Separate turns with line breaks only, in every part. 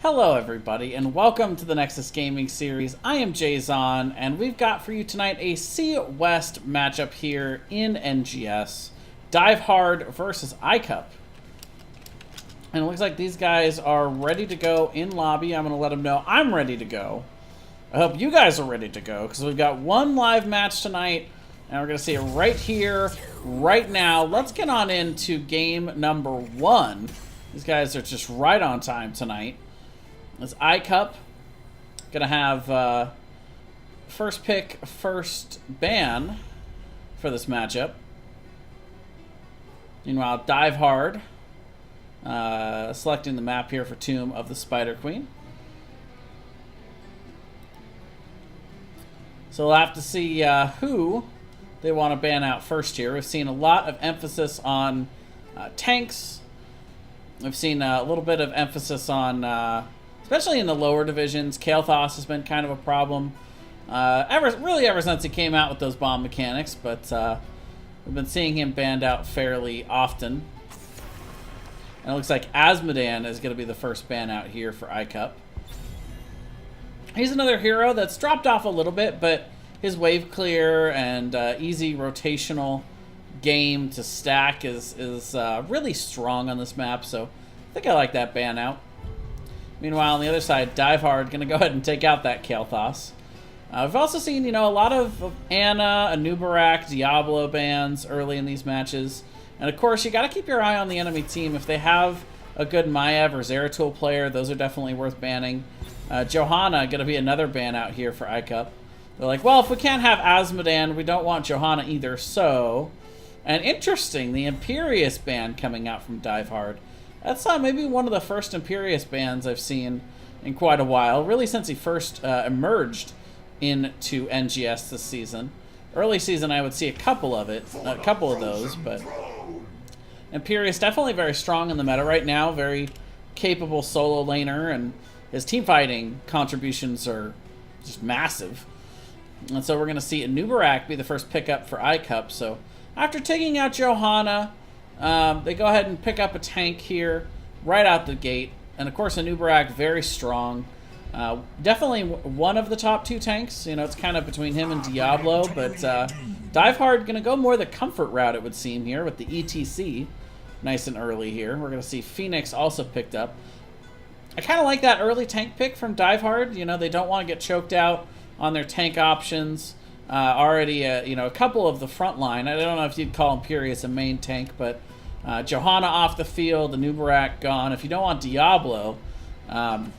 Hello everybody, and welcome to the Nexus Gaming Series. I am Jayzon, and we've got for you tonight a C West matchup here in NGS. Dive Hard versus Icup. And it looks like these guys are ready to go in lobby. I'm going to let them know I'm ready to go. I hope you guys are ready to go, because we've got one live match tonight, and we're going to see it right here, right now. Let's get on into game number one. These guys are just right on time tonight. It's Icup. Gonna have first pick, first ban for this matchup. Meanwhile, Dive Hard selecting the map here for Tomb of the Spider Queen. So we'll have to see who they want to ban out first here. We've seen a lot of emphasis on tanks. We've seen a little bit of emphasis on especially in the lower divisions. Kael'thas has been kind of a problem ever since he came out with those bomb mechanics, but we've been seeing him banned out fairly often. And it looks like Azmodan is going to be the first ban out here for Icup. He's another hero that's dropped off a little bit, but his wave clear and easy rotational game to stack is really strong on this map, so I think I like that ban out. Meanwhile, on the other side, Dive Hard going to go ahead and take out that Kael'thas. We've also seen, a lot of Ana, Anubarak, Diablo bans early in these matches. And of course, you got to keep your eye on the enemy team. If they have a good Maiev or Zeratul player, those are definitely worth banning. Johanna going to be another ban out here for Icup. They're like, well, if we can't have Azmodan, we don't want Johanna either, so... And interesting, the Imperious ban coming out from Dive Hard. That's maybe one of the first Imperious bans I've seen in quite a while, really since he first emerged into NGS this season. Early season, I would see a couple of those, but Imperious definitely very strong in the meta right now, very capable solo laner, and his team fighting contributions are just massive. And so we're going to see Anubarak be the first pickup for Icup. So after taking out Johanna, they go ahead and pick up a tank here right out the gate. And of course, Anubarak, very strong. Definitely one of the top two tanks. It's kind of between him and Diablo. But Dive Hard going to go more the comfort route, it would seem, here with the ETC. Nice and early here. We're going to see Phoenix also picked up. I kind of like that early tank pick from Dive Hard. They don't want to get choked out on their tank options. Already, a couple of the front line. I don't know if you'd call Imperious a main tank, but Johanna off the field, Anubarak gone. If you don't want Diablo, then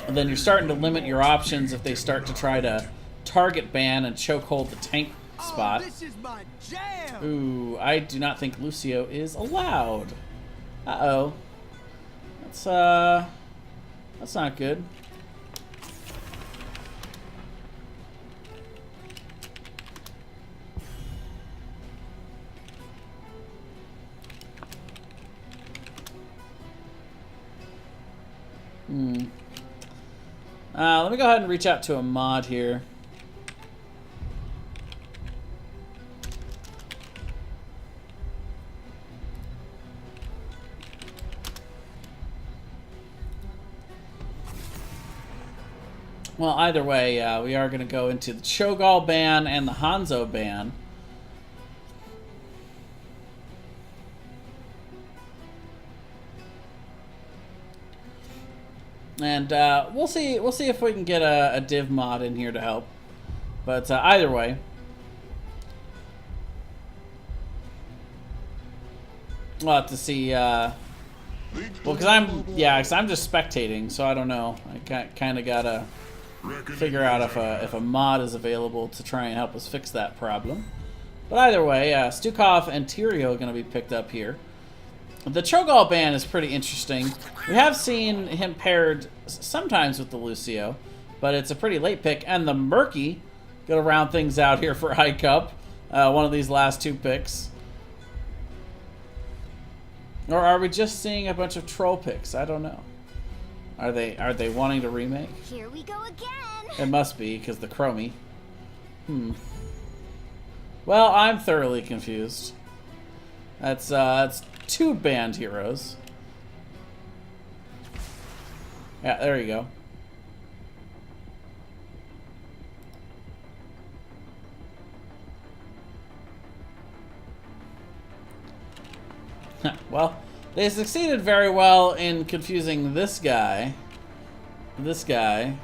you're starting to limit your options if they start to try to target ban and chokehold the tank spot.
This is my jam.
Ooh, I do not think Lucio is allowed. Uh-oh. That's not good. Let me go ahead and reach out to a mod here. Well, either way, we are going to go into the Cho'Gall ban and the Hanzo ban. And we'll see if we can get a div mod in here to help. But either way, we'll have to see. Well, because I'm just spectating, so I don't know. I kind of gotta figure out if a mod is available to try and help us fix that problem. But either way, Stukov and Tyrael are going to be picked up here. The Cho'Gall ban is pretty interesting. We have seen him paired sometimes with the Lucio, but it's a pretty late pick. And the Murky gonna round things out here for Icup. One of these last two picks. Or are we just seeing a bunch of troll picks? I don't know. Are they wanting to remake?
Here we go again.
It must be, because the Chromie. Well, I'm thoroughly confused. That's two banned heroes. Yeah, there you go. Well, they succeeded very well in confusing this guy. This guy.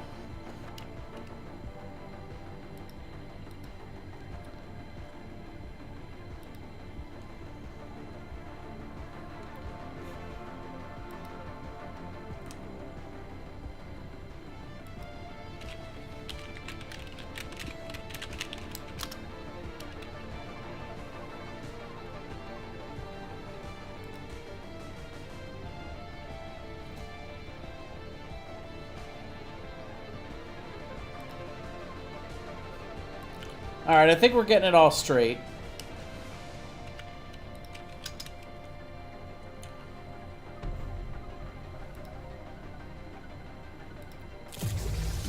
Alright, I think we're getting it all straight.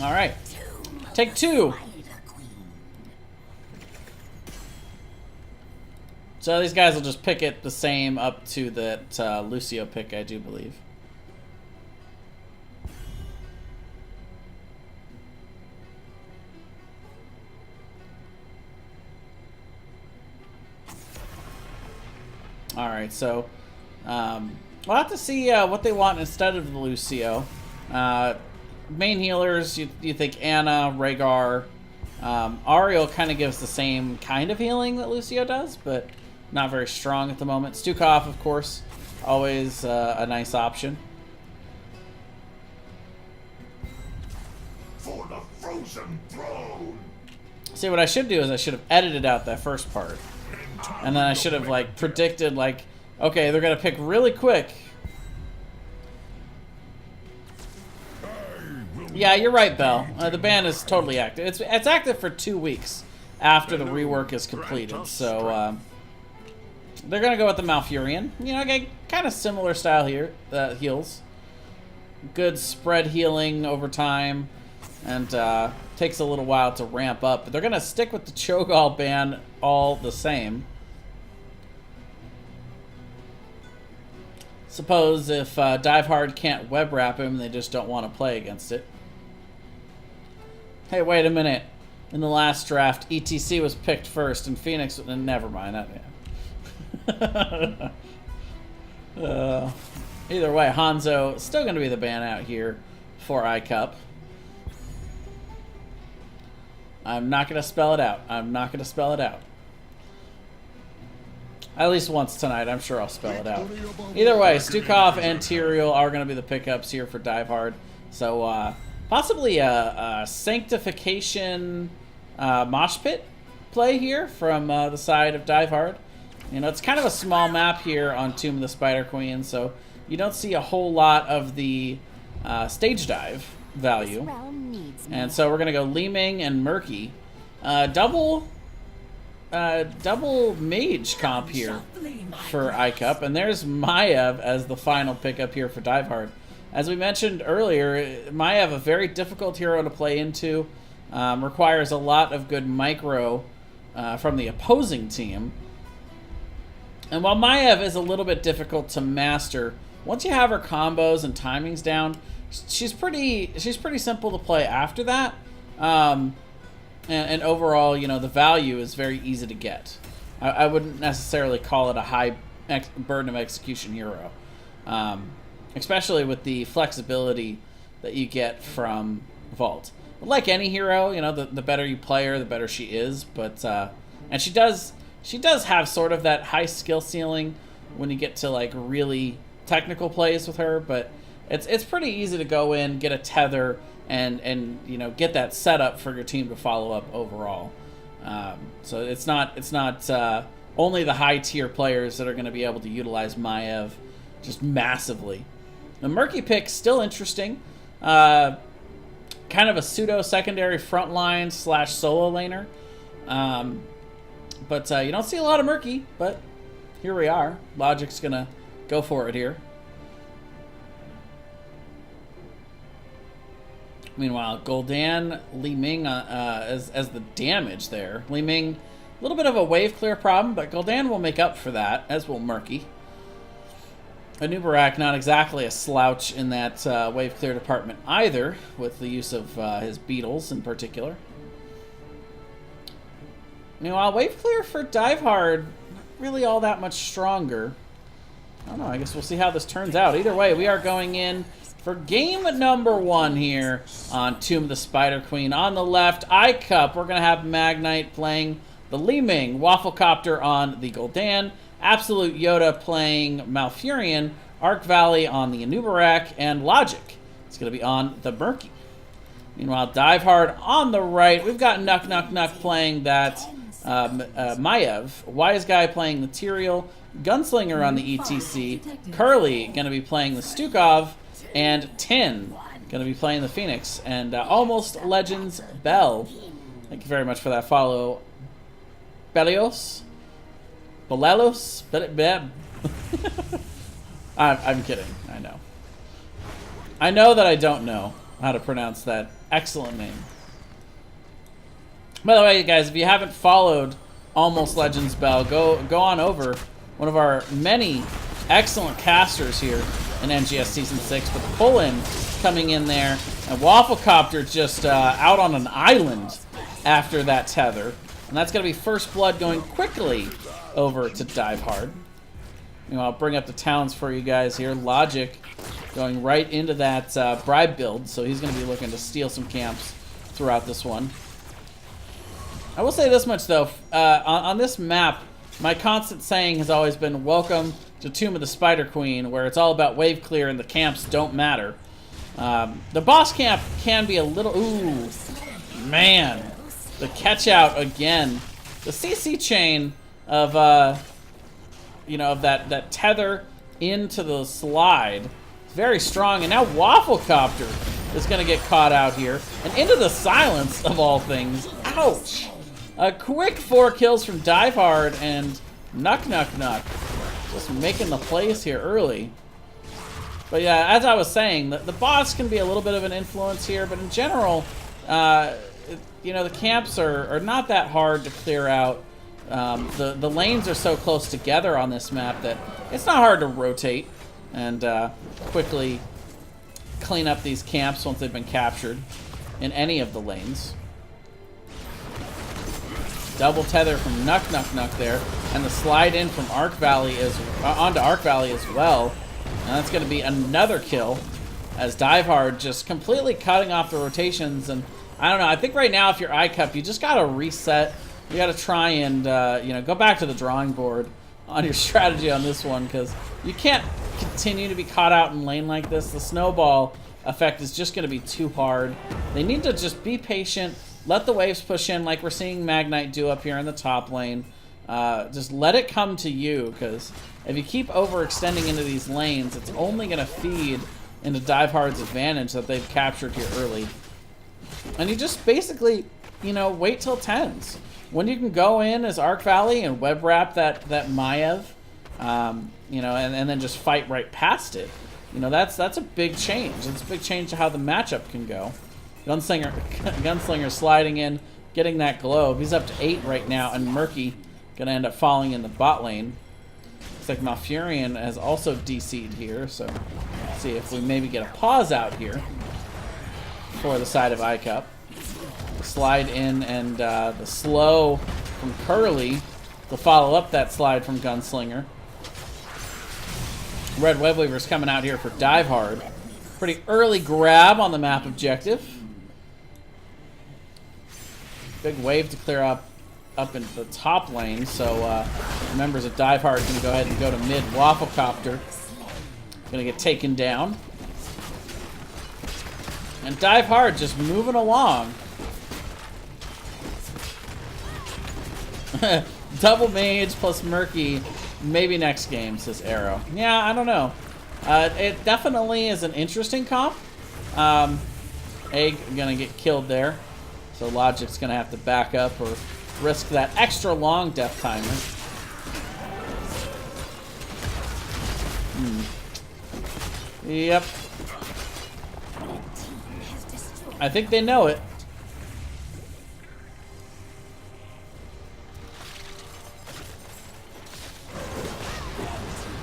Alright. Take two. So these guys will just pick it the same up to that Lucio pick, I do believe. Alright, so we'll have to see what they want instead of the Lucio. Main healers, you think Anna, Rhaegar, Ariel kind of gives the same kind of healing that Lucio does, but not very strong at the moment. Stukov, of course, always a nice option.
For the frozen throne.
See, what I should do is I should have edited out that first part. And then I should have, like, predicted, like, okay, they're going to pick really quick. Yeah, you're right, Belle. The ban is totally active. It's active for 2 weeks after the rework is completed. So, they're going to go with the Malfurion. You know, okay, kind of similar style here, heals. Good spread healing over time. And takes a little while to ramp up. But they're going to stick with the Cho'Gall ban all the same. Suppose if Dive Hard can't web wrap him, they just don't want to play against it. Hey, wait a minute. In the last draft, ETC was picked first, and Phoenix... Never mind. Either way, Hanzo still going to be the ban out here for Icup. I'm not going to spell it out. I'm not going to spell it out. At least once tonight. I'm sure I'll spell it out. Either way, Stukov and Tyrael are going to be the pickups here for Dive Hard. So, possibly a Sanctification Mosh Pit play here from the side of Dive Hard. You know, it's kind of a small map here on Tomb of the Spider Queen, so you don't see a whole lot of the stage dive value. And so we're going to go Li Ming and Murky. Double mage comp here for Icup. And there's Maiev as the final pickup here for Dive Hard. As we mentioned earlier, Maiev, a very difficult hero to play into. Requires a lot of good micro from the opposing team. And while Maiev is a little bit difficult to master, once you have her combos and timings down, she's pretty simple to play after that. And overall, you know, the value is very easy to get. I wouldn't necessarily call it a high burden of execution hero. Especially with the flexibility that you get from Vault. But like any hero, you know, the better you play her, the better she is. But and she does have sort of that high skill ceiling when you get to like really technical plays with her. But it's pretty easy to go in, get a tether, and you know, get that setup for your team to follow up overall. So it's not only the high tier players that are going to be able to utilize Maiev just massively. The Murky pick's still interesting. Kind of a pseudo secondary frontline / solo laner. But you don't see a lot of Murky, but here we are. Logic's gonna go for it here. Meanwhile, Gul'dan, Li Ming as the damage there. Li Ming, a little bit of a wave clear problem, but Gul'dan will make up for that, as will Murky. Anubarak not exactly a slouch in that wave clear department either, with the use of his beetles in particular. Meanwhile, wave clear for Dive Hard, not really all that much stronger. I don't know, I guess we'll see how this turns out. Either way, we are going in for game number 1 here on Tomb of the Spider Queen. On the left, Icup, we're going to have Magnite playing the Li Ming, Wafflecopter on the Gul'dan, Absolute Yoda playing Malfurion, Arc Valley on the Anubarak, and Logic is going to be on the Murky. Meanwhile, Dive Hard on the right, we've got Nuck playing that Maiev, Wise Guy playing the Tyrael, Gunslinger on the ETC, Curly going to be playing the Stukov, and Tin going to be playing the Phoenix, and Almost Legends Bell. Thank you very much for that follow. Belelos? I'm kidding. I know. I know that I don't know how to pronounce that excellent name. By the way, guys, if you haven't followed Almost Legends Bell, go on over. One of our many excellent casters here in NGS Season 6, but the pull-in coming in there, and Wafflecopter just out on an island after that tether. And that's going to be First Blood going quickly over to Dive Hard. I'll bring up the towns for you guys here. Logic going right into that bribe build, so he's going to be looking to steal some camps throughout this one. I will say this much, though. On this map, my constant saying has always been, welcome to Tomb of the Spider Queen, where it's all about wave clear and the camps don't matter. The boss camp can be a little... Ooh, man. The catch out again. The CC chain of, you know, of that tether into the slide is very strong. And now Wafflecopter is going to get caught out here. And into the silence, of all things. Ouch. A quick 4 kills from Dive Hard and Nuck. Just making the plays here early. But yeah, as I was saying, the boss can be a little bit of an influence here. But in general, you know, the camps are not that hard to clear out. The lanes are so close together on this map that it's not hard to rotate and quickly clean up these camps once they've been captured in any of the lanes. Double tether from Nuck there, and the slide in from Arc Valley is onto Arc Valley as well. And that's going to be another kill as Dive Hard just completely cutting off the rotations. And I don't know, I think right now if you're Icup, you just got to reset. You got to try and you know, go back to the drawing board on your strategy on this one, because you can't continue to be caught out in lane like this. The snowball effect is just going to be too hard. They need to just be patient. Let the waves push in like we're seeing Magnite do up here in the top lane. Just let it come to you, because if you keep overextending into these lanes, it's only going to feed into Dive Hard's advantage that they've captured here early. And you just basically, you know, wait till 10s. When you can go in as Arc Valley and web wrap that Maiev, you know, and then just fight right past it, you know, that's a big change. It's a big change to how the matchup can go. Gunslinger sliding in, getting that globe. He's up to 8 right now, and Murky gonna end up falling in the bot lane. Looks like Malfurion has also DC'd here, so let's see if we maybe get a pause out here for the side of Icup. Slide in, and the slow from Curly to follow up that slide from Gunslinger. Red Web Weaver's coming out here for Dive Hard. Pretty early grab on the map objective. Big wave to clear up in the top lane, so members of Dive Hard are going to go ahead and go to mid. Wafflecopter going to get taken down. And Dive Hard just moving along. Double mage plus Murky, maybe next game, says Arrow. Yeah, I don't know. It definitely is an interesting comp. Egg gonna get killed there, so Logic's gonna have to back up or risk that extra long death timer. Yep. I think they know it.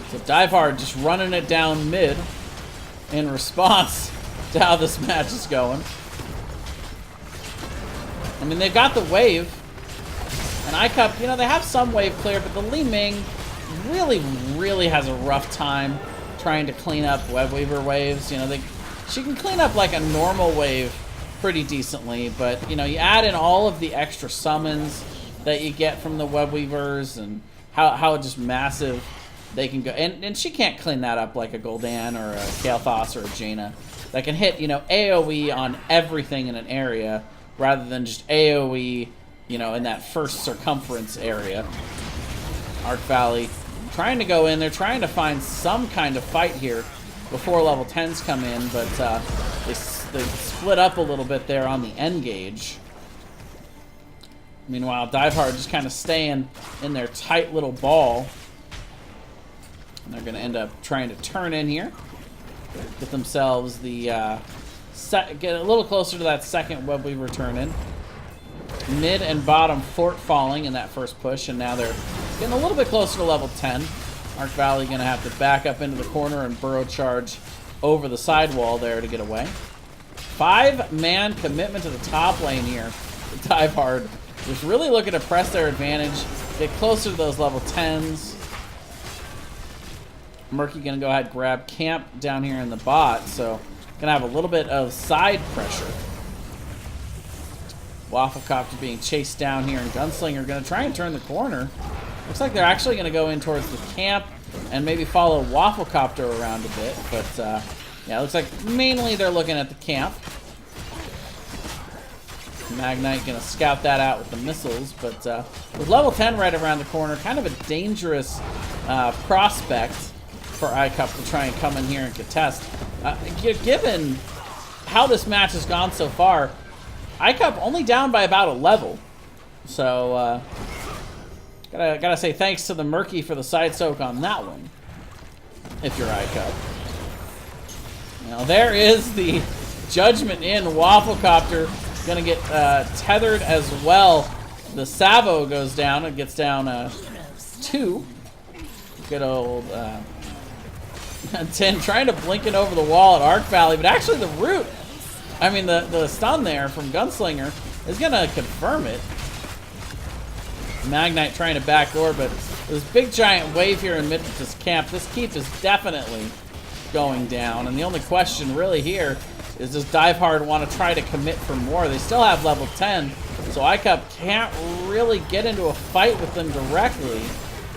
It's a Dive Hard just running it down mid in response to how this match is going. I mean, they've got the wave. And Icup, you know, they have some wave clear, but the Li Ming really has a rough time trying to clean up Webweaver waves. You know, she can clean up like a normal wave pretty decently, but, you know, you add in all of the extra summons that you get from the Webweavers and how just massive they can go. And she can't clean that up like a Gul'dan or a Kael'thas or a Jaina that can hit, you know, AoE on everything in an area rather than just AoE, you know, in that first circumference area. Arc Valley trying to go in there, trying to find some kind of fight here before level 10s come in, but they split up a little bit there on the N-Gage. Meanwhile, Dive Hard just kind of staying in their tight little ball. And they're going to end up trying to turn in here. Get themselves the... get a little closer to that second Webweaver turn in. Mid and bottom fort falling in that first push, and now they're getting a little bit closer to level 10. Arc Valley going to have to back up into the corner and burrow charge over the sidewall there to get away. 5-man commitment to the top lane here. The Dive Hard just really looking to press their advantage, get closer to those level 10s. Murky going to go ahead and grab camp down here in the bot, so going to have a little bit of side pressure. Wafflecopter being chased down here, and Gunslinger going to try and turn the corner. Looks like they're actually going to go in towards the camp and maybe follow Wafflecopter around a bit, but yeah, it looks like mainly they're looking at the camp. Magnite going to scout that out with the missiles, but with level 10 right around the corner, kind of a dangerous prospect for Icup to try and come in here and contest. Given how this match has gone so far, Icup only down by about a level. So, gotta say thanks to the Murky for the side soak on that one, if you're Icup. Now, there is the Judgment in. Wafflecopter gonna get tethered as well. The Savo goes down. It gets down 2. Good old 10 trying to blink it over the wall at Arc Valley, but actually the root, I mean the stun there from Gunslinger is gonna confirm it. Magnite trying to backdoor, but this big giant wave here in mid of this camp, this keep is definitely going down, and the only question really here is, does Dive Hard want to try to commit for more? They still have level 10, so Icup can't really get into a fight with them directly.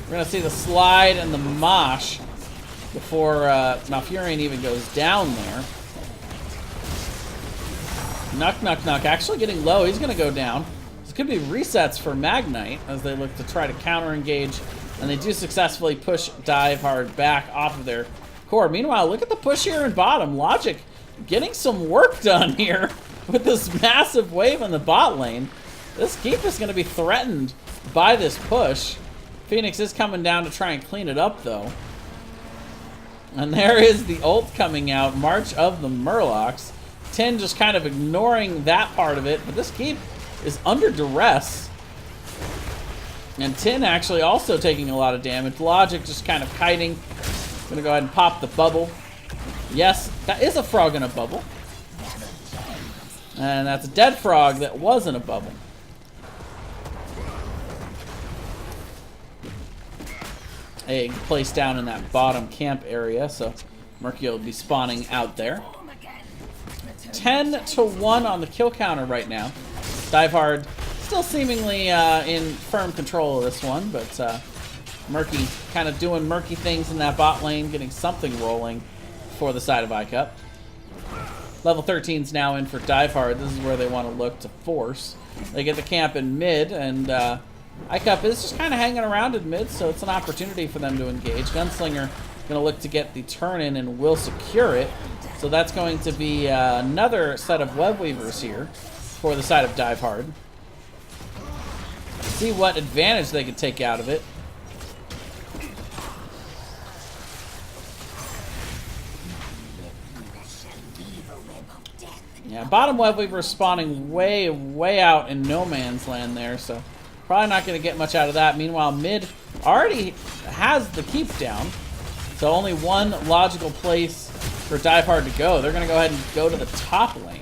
We're going to see the slide and the mosh before Malfurion even goes down there. Nuck actually getting low. He's going to go down. This could be resets for Magnite as they look to try to counter-engage, and they do successfully push Dive Hard back off of their core. Meanwhile, look at the push here in bottom. Logic getting some work done here with this massive wave in the bot lane. This keep is going to be threatened by this push. Phoenix is coming down to try and clean it up, though. And there is the ult coming out, March of the Murlocs. 10 just kind of ignoring that part of it, but this keep is under duress. And 10 actually also taking a lot of damage. Logic just kind of kiting. Gonna go ahead and pop the bubble. Yes, that is a frog in a bubble. And that's a dead frog that was in a bubble. Egg placed down in that bottom camp area, so Murky will be spawning out there. 10-1 on the kill counter right now. Dive Hard still seemingly in firm control of this one, but Murky kind of doing Murky things in that bot lane, getting something rolling for the side of Icup. Level 13's now in for Dive Hard. This is where they want to look to force. They get the camp in mid, and Icup is just kind of hanging around in mid, so it's an opportunity for them to engage. Gunslinger going to look to get the turn in and will secure it. So that's going to be another set of Webweavers here for the side of Dive Hard. See what advantage they can take out of it. Yeah, bottom Webweaver spawning way out in no man's land there, so probably not going to get much out of that. Meanwhile, mid already has the keep down. So only one logical place for Dive Hard to go. They're going to go ahead and go to the top lane.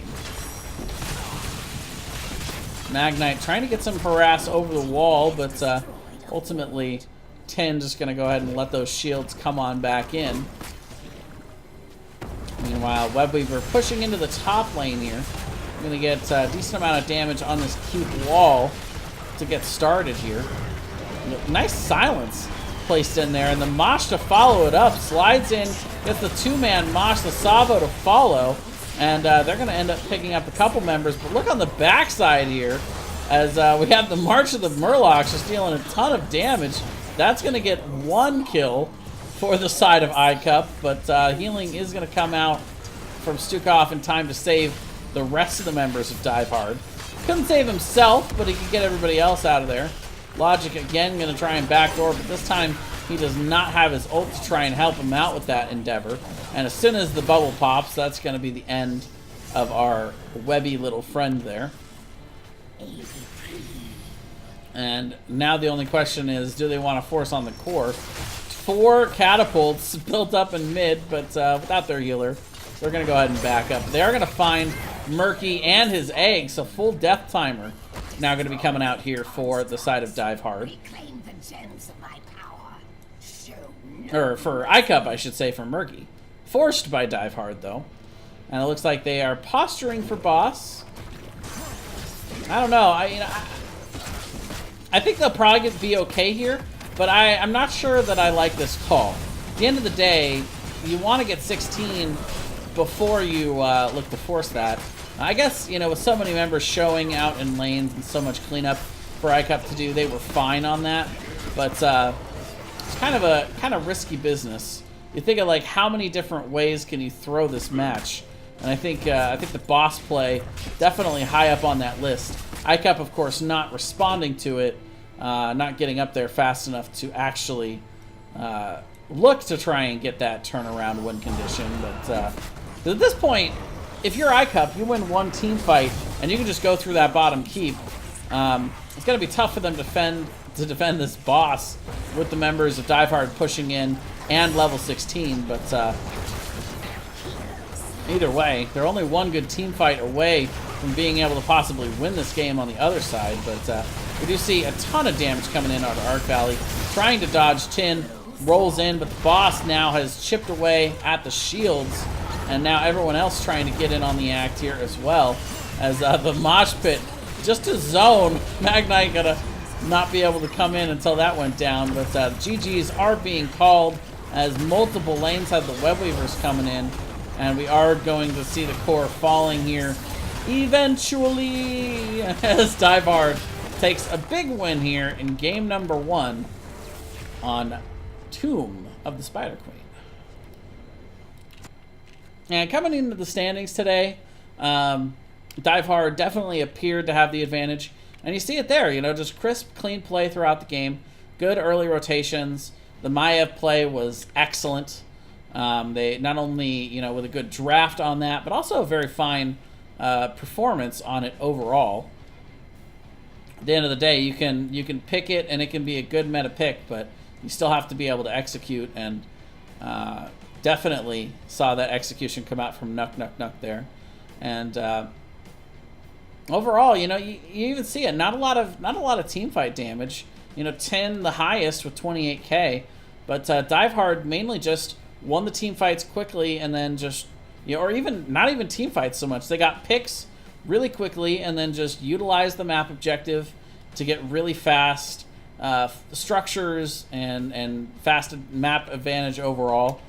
Magnite trying to get some harass over the wall, but ultimately 10 just going to go ahead and let those shields come on back in. Meanwhile, Webweaver pushing into the top lane here. Going to get a decent amount of damage on this cube wall to get started here. Nice silence placed in there, and the Mosh to follow it up. Slides in, gets the two-man Mosh, the Savo to follow, and they're going to end up picking up a couple members. But look on the backside here, as we have the March of the Murlocs just dealing a ton of damage. That's going to get one kill for the side of Icup, but healing is going to come out from Stukov in time to save the rest of the members of Dive Hard. Couldn't save himself, but he could get everybody else out of there. Logic again going to try and backdoor, but this time he does not have his ult to try and help him out with that endeavor. And as soon as the bubble pops, that's going to be the end of our webby little friend there. And now the only question is, do they want to force on the core? 4 catapults built up in mid, but without their healer, they're going to go ahead and back up. They are going to find Murky and his egg, so full death timer now going to be coming out here for the side of Dive Hard.
Reclaim the gems of my power. Show
Or for Icup, I should say, for Murky. Forced by Dive Hard, though. And it looks like they are posturing for boss. I don't know. I think they'll probably be okay here, but I'm not sure that I like this call. At the end of the day, you want to get 16 before you look to force that. I guess, with so many members showing out in lanes and so much cleanup for Icup to do, they were fine on that. But it's kind of risky business. You think of how many different ways can you throw this match, and I think the boss play definitely high up on that list. Icup, of course, not responding to it, not getting up there fast enough to actually look to try and get that turnaround win condition. But at this point, if you're Icup, you win one team fight, and you can just go through that bottom keep. It's going to be tough for them to defend this boss with the members of Dive Hard pushing in and level 16, but either way, they're only one good team fight away from being able to possibly win this game on the other side. But we do see a ton of damage coming in out of Arc Valley, trying to dodge Tin, rolls in, but the boss now has chipped away at the shields, and now everyone else trying to get in on the act here as well, as the mosh pit just to zone. Magnite gonna not be able to come in until that went down, but GGs are being called as multiple lanes have the Webweavers coming in, and we are going to see the core falling here eventually, as Dive Hard takes a big win here in game number 1 on Tomb of the Spider Queen. And coming into the standings today, Dive Hard definitely appeared to have the advantage. And you see it there, just crisp, clean play throughout the game. Good early rotations. The Maiev play was excellent. They not only, with a good draft on that, but also a very fine performance on it overall. At the end of the day, you can pick it, and it can be a good meta pick, but you still have to be able to execute, and definitely saw that execution come out from Nuck there. And overall, you even see it. Not a lot of team fight damage. 10 the highest with 28k, but Dive Hard mainly just won the team fights quickly, and then just or even not even team fights so much. They got picks really quickly, and then just utilized the map objective to get really fast structures and fast map advantage overall.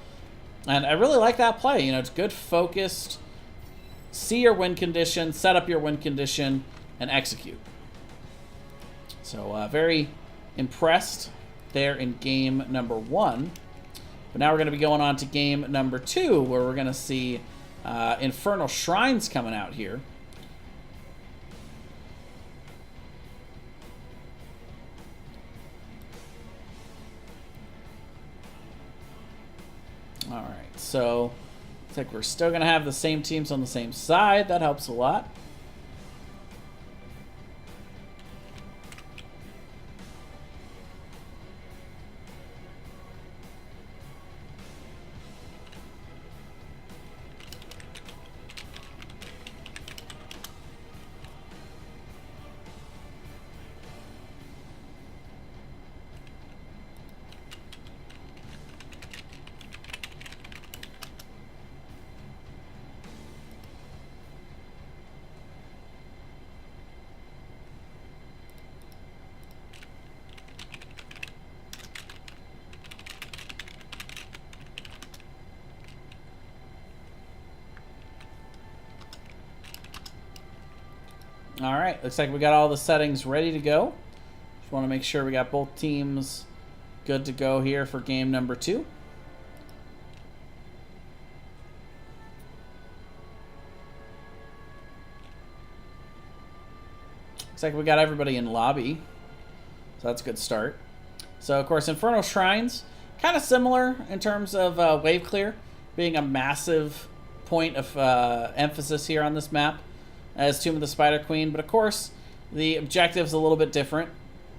And I really like that play. It's good, focused. See your win condition, set up your win condition, and execute. So very impressed there in game number 1. But now we're going to be going on to game number 2, where we're going to see Infernal Shrines coming out here. All right, so looks like we're still going to have the same teams on the same side. That helps a lot. All right, looks like we got all the settings ready to go. Just want to make sure we got both teams good to go here for game number 2. Looks like we got everybody in lobby, so that's a good start. So, of course, Infernal Shrines, kind of similar in terms of wave clear, being a massive point of emphasis here on this map as Tomb of the Spider Queen. But, of course, the objective's a little bit different.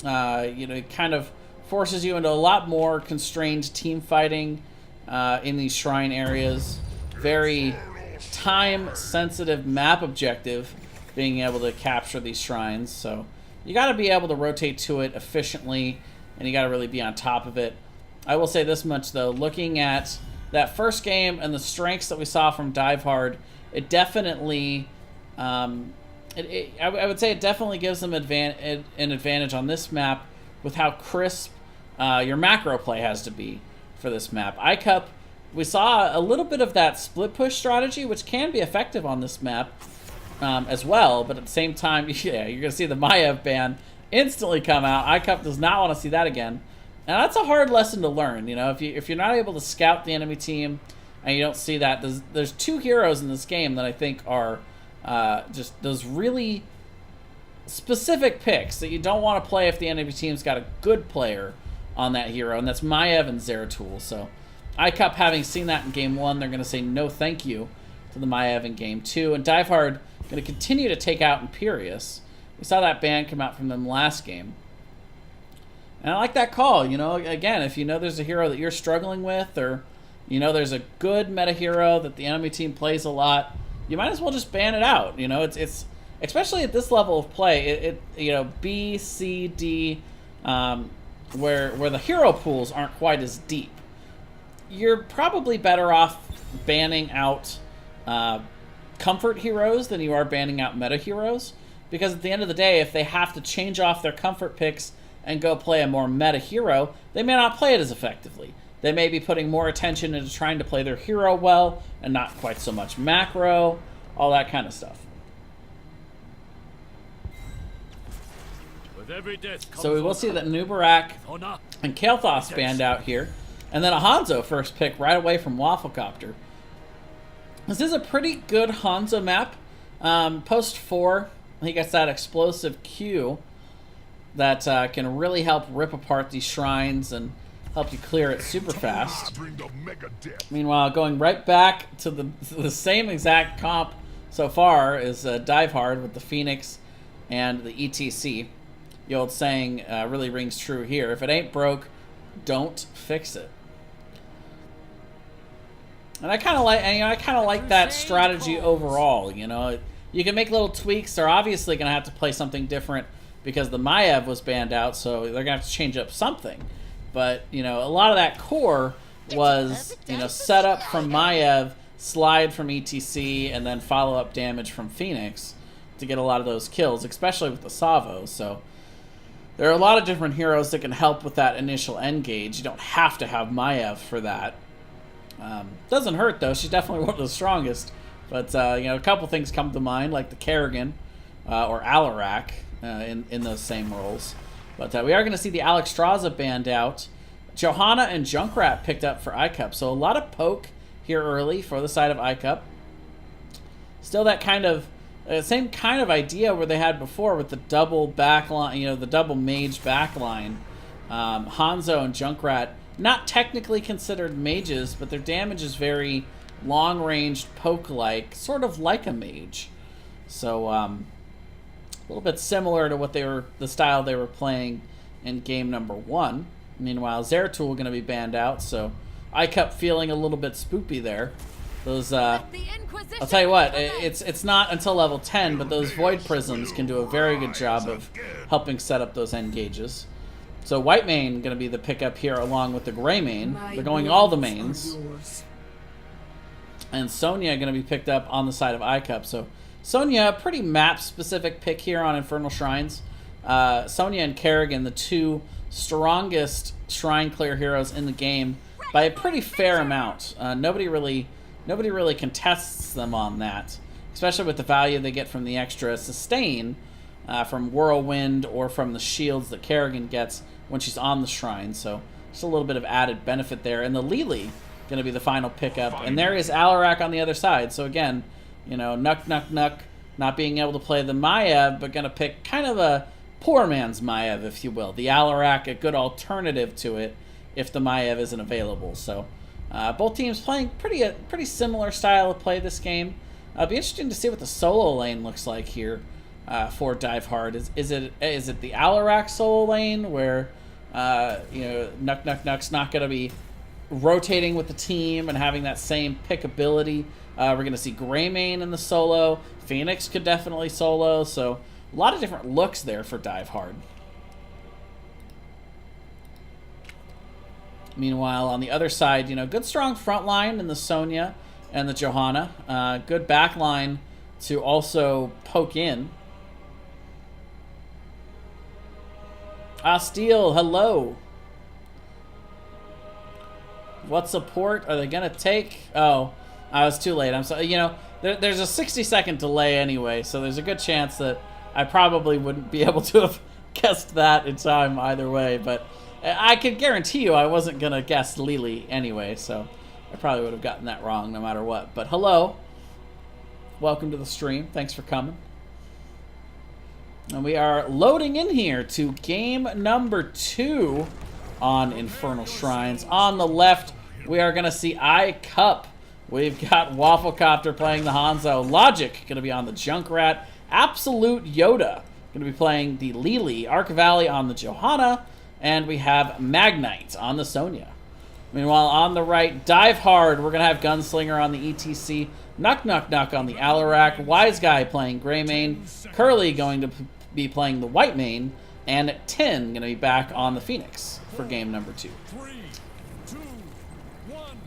It kind of forces you into a lot more constrained team fighting in these shrine areas. Very time-sensitive map objective, being able to capture these shrines. So you got to be able to rotate to it efficiently, and you got to really be on top of it. I will say this much, though. Looking at that first game and the strengths that we saw from Dive Hard, it definitely... I would say it definitely gives them an advantage on this map with how crisp your macro play has to be for this map. Icup, we saw a little bit of that split push strategy, which can be effective on this map as well, but at the same time, yeah, you're going to see the Maiev ban instantly come out. Icup does not want to see that again. And that's a hard lesson to learn. If you're not able to scout the enemy team and you don't see that, there's 2 heroes in this game that I think are just those really specific picks that you don't want to play if the enemy team's got a good player on that hero, and that's Maiev and Zeratul. So Icup, having seen that in game 1, they're going to say no thank you to the Maiev in game 2. And Dive Hard going to continue to take out Imperius. We saw that ban come out from them last game. And I like that call. Again, if you know there's a hero that you're struggling with, or there's a good meta hero that the enemy team plays a lot, you might as well just ban it out. It's especially at this level of play, B, C, D, where the hero pools aren't quite as deep. You're probably better off banning out comfort heroes than you are banning out meta heroes, because at the end of the day, if they have to change off their comfort picks and go play a more meta hero, they may not play it as effectively. They may be putting more attention into trying to play their hero well and not quite so much macro, all that kind of stuff. So we will see that Nubarak and Kael'thas banned out here, and then a Hanzo first pick right away from Wafflecopter. This is a pretty good Hanzo map. Post 4, he gets that explosive Q that can really help rip apart these shrines and help you clear it super fast. Meanwhile, going right back to the same exact comp so far is Dive Hard with the Phoenix and the ETC. The old saying really rings true here. If it ain't broke, don't fix it. And I kind of like that strategy overall. You can make little tweaks. They're obviously going to have to play something different because the Maiev was banned out, so they're going to have to change up something. But a lot of that core was set up from Maiev, slide from ETC, and then follow up damage from Phoenix to get a lot of those kills, especially with the Savo. So there are a lot of different heroes that can help with that initial engage. You don't have to have Maiev for that. Doesn't hurt, though. She's definitely one of the strongest. But, a couple things come to mind, like the Kerrigan or Alarak in those same roles. But we are going to see the Alexstrasza banned out. Johanna and Junkrat picked up for Icup. So a lot of poke here early for the side of Icup. Still that kind of same kind of idea where they had before with the double backline, the double mage backline. Hanzo and Junkrat, not technically considered mages, but their damage is very long-ranged poke-like, sort of like a mage. So a little bit similar to what the style they were playing in game number 1. Meanwhile, Zeratul going to be banned out, so Icup feeling a little bit spoopy there. Those I'll tell you what, it's not until level 10, but those Void Prisms can do a very good job of helping set up those engages. So White Mane going to be the pickup here along with the Gray Mane. They're going all the mains. And Sonya going to be picked up on the side of Icup. So Sonya, pretty map-specific pick here on Infernal Shrines. Sonya and Kerrigan, the two strongest shrine clear heroes in the game by a pretty fair amount. Nobody really contests them on that. especially with the value they get from the extra sustain from Whirlwind or from the shields that Kerrigan gets when she's on the shrine. So just a little bit of added benefit there. And the Lili going to be the final pickup. And there is Alarak on the other side. So again, you know, Nuck, not being able to play the Maiev, but going to pick kind of a poor man's Maiev, if you will. The Alarak, a good alternative to it if the Maiev isn't available. So both teams playing pretty similar style of play this game. It'll be interesting to see what the solo lane looks like here for Dive Hard. Is it the Alarak solo lane where you know, Nuck's not going to be rotating with the team and having that same pick ability? We're going to see Greymane in the solo. Phoenix could definitely solo. So a lot of different looks there for Dive Hard. Meanwhile, on the other side, you know, good strong front line in the Sonya and the Johanna. Good back line to also poke in. Steel, hello. What support are they going to take? Oh, I was too late. I'm sorry. You know, there's a 60-second delay anyway, so there's a good chance that I probably wouldn't be able to have guessed that in time either way. But I could guarantee you I wasn't going to guess Lili anyway, so I probably would have gotten that wrong no matter what. But hello. Welcome to the stream. Thanks for coming. And we are loading in here to game number 2 on Infernal Shrines. On the left, we are going to see Icup. We've got Wafflecopter playing the Hanzo. Logic going to be on the Junkrat. Absolute Yoda going to be playing the Lili. Arc Valley on the Johanna. And we have Magnite on the Sonya. Meanwhile, on the right, Dive Hard. We're going to have Gunslinger on the ETC. Nuck on the Alarak. Wise Guy playing Greymane. Curly going to be playing the Whitemane. And 10 going to be back on the Phoenix for game number 2.
3, 2, 1.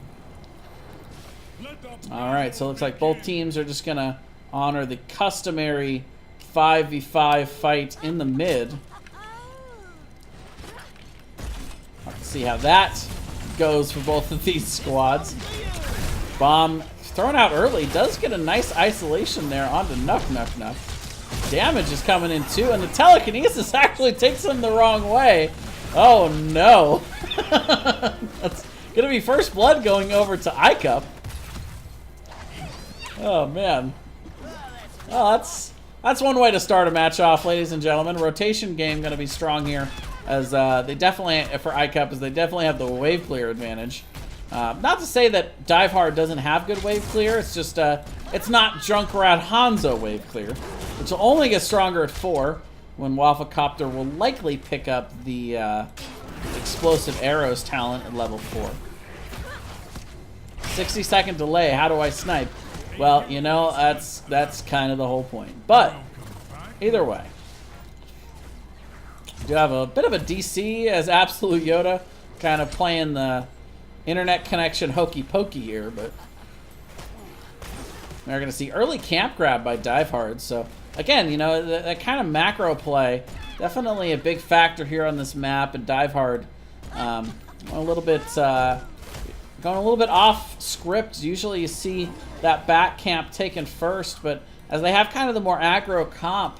Alright, so it looks like both teams are just going to honor the customary 5v5 fight in the mid. Let's see how that goes for both of these squads. Bomb thrown out early. Does get a nice isolation there onto Nuck. Damage is coming in too, and the telekinesis actually takes him the wrong way. Oh no. That's going to be first blood going over to Icup. Oh man. Oh, that's one way to start a match off, ladies and gentlemen. Rotation game going to be strong here, as they definitely, for Icup, as they definitely have the wave clear advantage. Not to say that Dive Hard doesn't have good wave clear. It's just it's not Junkrat Hanzo wave clear, which will only get stronger at 4, when Wafflecopter will likely pick up the explosive arrows talent at level 4. 60-second delay. How do I snipe? Well, you know, that's kind of the whole point. But either way, do have a bit of a DC as Absolute Yoda, kind of playing the internet connection hokey pokey here, but we're going to see early camp grab by Dive Hard. So again, you know, that kind of macro play, definitely a big factor here on this map. And Dive Hard going a little bit off script. Usually you see that back camp taken first, but as they have kind of the more aggro comp,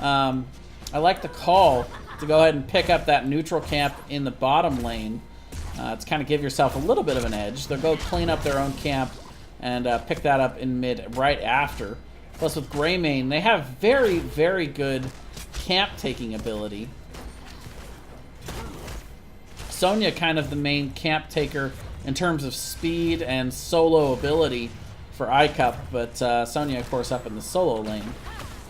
I like the call to go ahead and pick up that neutral camp in the bottom lane to kind of give yourself a little bit of an edge. They'll go clean up their own camp and pick that up in mid right after. Plus with Greymane, they have very, very good camp taking ability. Sonya kind of the main camp taker in terms of speed and solo ability for Icup, but Sonya, of course, up in the solo lane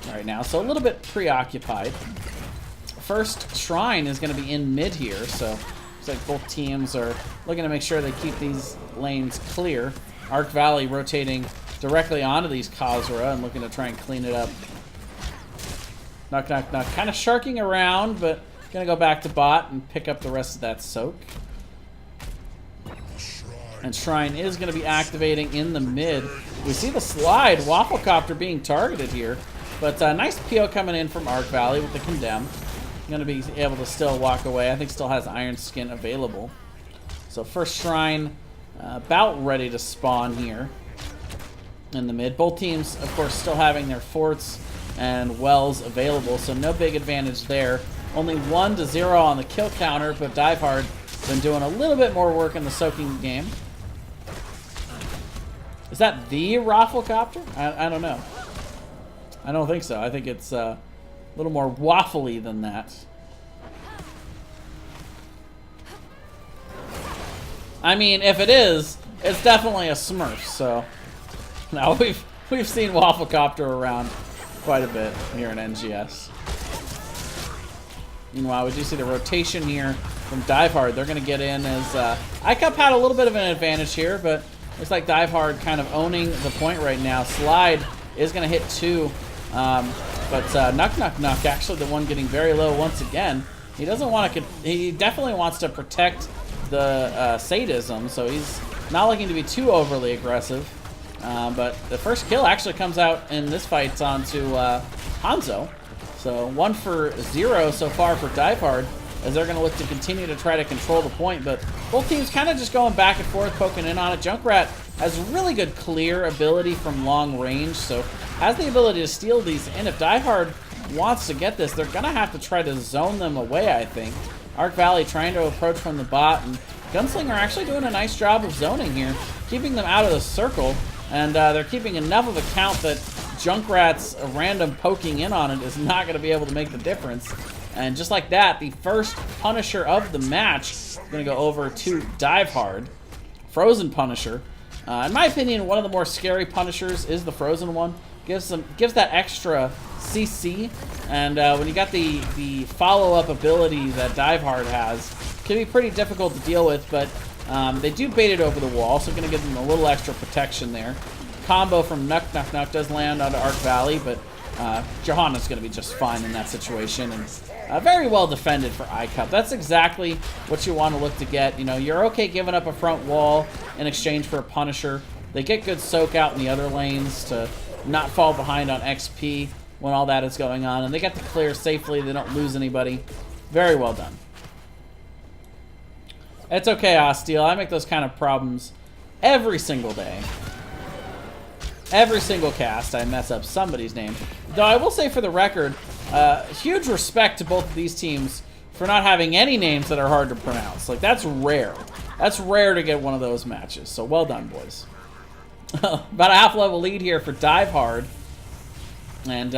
right now, so a little bit preoccupied. First Shrine is going to be in mid here, so looks like both teams are looking to make sure they keep these lanes clear. Arc Valley rotating directly onto these Khazra and looking to try and clean it up. Knock. Kind of sharking around, but going to go back to bot and pick up the rest of that soak. And Shrine is going to be activating in the mid. We see the slide. Wafflecopter being targeted here. But nice PO coming in from Arc Valley with the Condemn. Going to be able to still walk away. I think still has Iron Skin available. So first Shrine about ready to spawn here. in the mid. Both teams, of course, still having their forts and wells available, so no big advantage there. Only 1-0 on the kill counter, but Divehard been doing a little bit more work in the soaking game. Is that the Rafflecopter? I don't know. I don't think so. I think it's a little more waffly than that. I mean, if it is, it's definitely a Smurf, so... Now, we've seen Wafflecopter around quite a bit here in NGS. Meanwhile, we do see the rotation here from Divehard. They're going to get in as... Icup had a little bit of an advantage here, but looks like Divehard kind of owning the point right now. Slide is going to hit 2. But Nuck actually the one getting very low once again. He doesn't want to... He definitely wants to protect the sadism, so he's not looking to be too overly aggressive. But the first kill actually comes out in this fight onto Hanzo. So 1 for 0 so far for Divehard, as they're going to look to continue to try to control the point. But both teams kind of just going back and forth, poking in on it. Junkrat has really good clear ability from long range, so has the ability to steal these. And if Divehard wants to get this, they're going to have to try to zone them away, I think. Arc Valley trying to approach from the bot, and Gunslinger actually doing a nice job of zoning here, keeping them out of the circle, and they're keeping enough of a count that Junkrat's random poking in on it is not going to be able to make the difference. And just like that, the first Punisher of the match is going to go over to Divehard. Frozen Punisher. In my opinion, one of the more scary Punishers is the Frozen one. Gives that extra CC, and when you got the follow-up ability that Divehard has, it can be pretty difficult to deal with, but they do bait it over the wall, so going to give them a little extra protection there. Combo from Nuck does land onto Arc Valley, but Johanna's going to be just fine in that situation, and very well defended for Icup. That's exactly what you want to look to get. You know, you're okay giving up a front wall in exchange for a Punisher. They get good soak out in the other lanes to not fall behind on XP when all that is going on, and they get to clear safely. They don't lose anybody. Very well done. It's okay, Osteel. I make those kind of problems every single day. Every single cast, I mess up somebody's name. Though I will say, for the record, huge respect to both of these teams for not having any names that are hard to pronounce. Like, that's rare. That's rare to get one of those matches. So well done, boys. About a half-level lead here for Divehard. And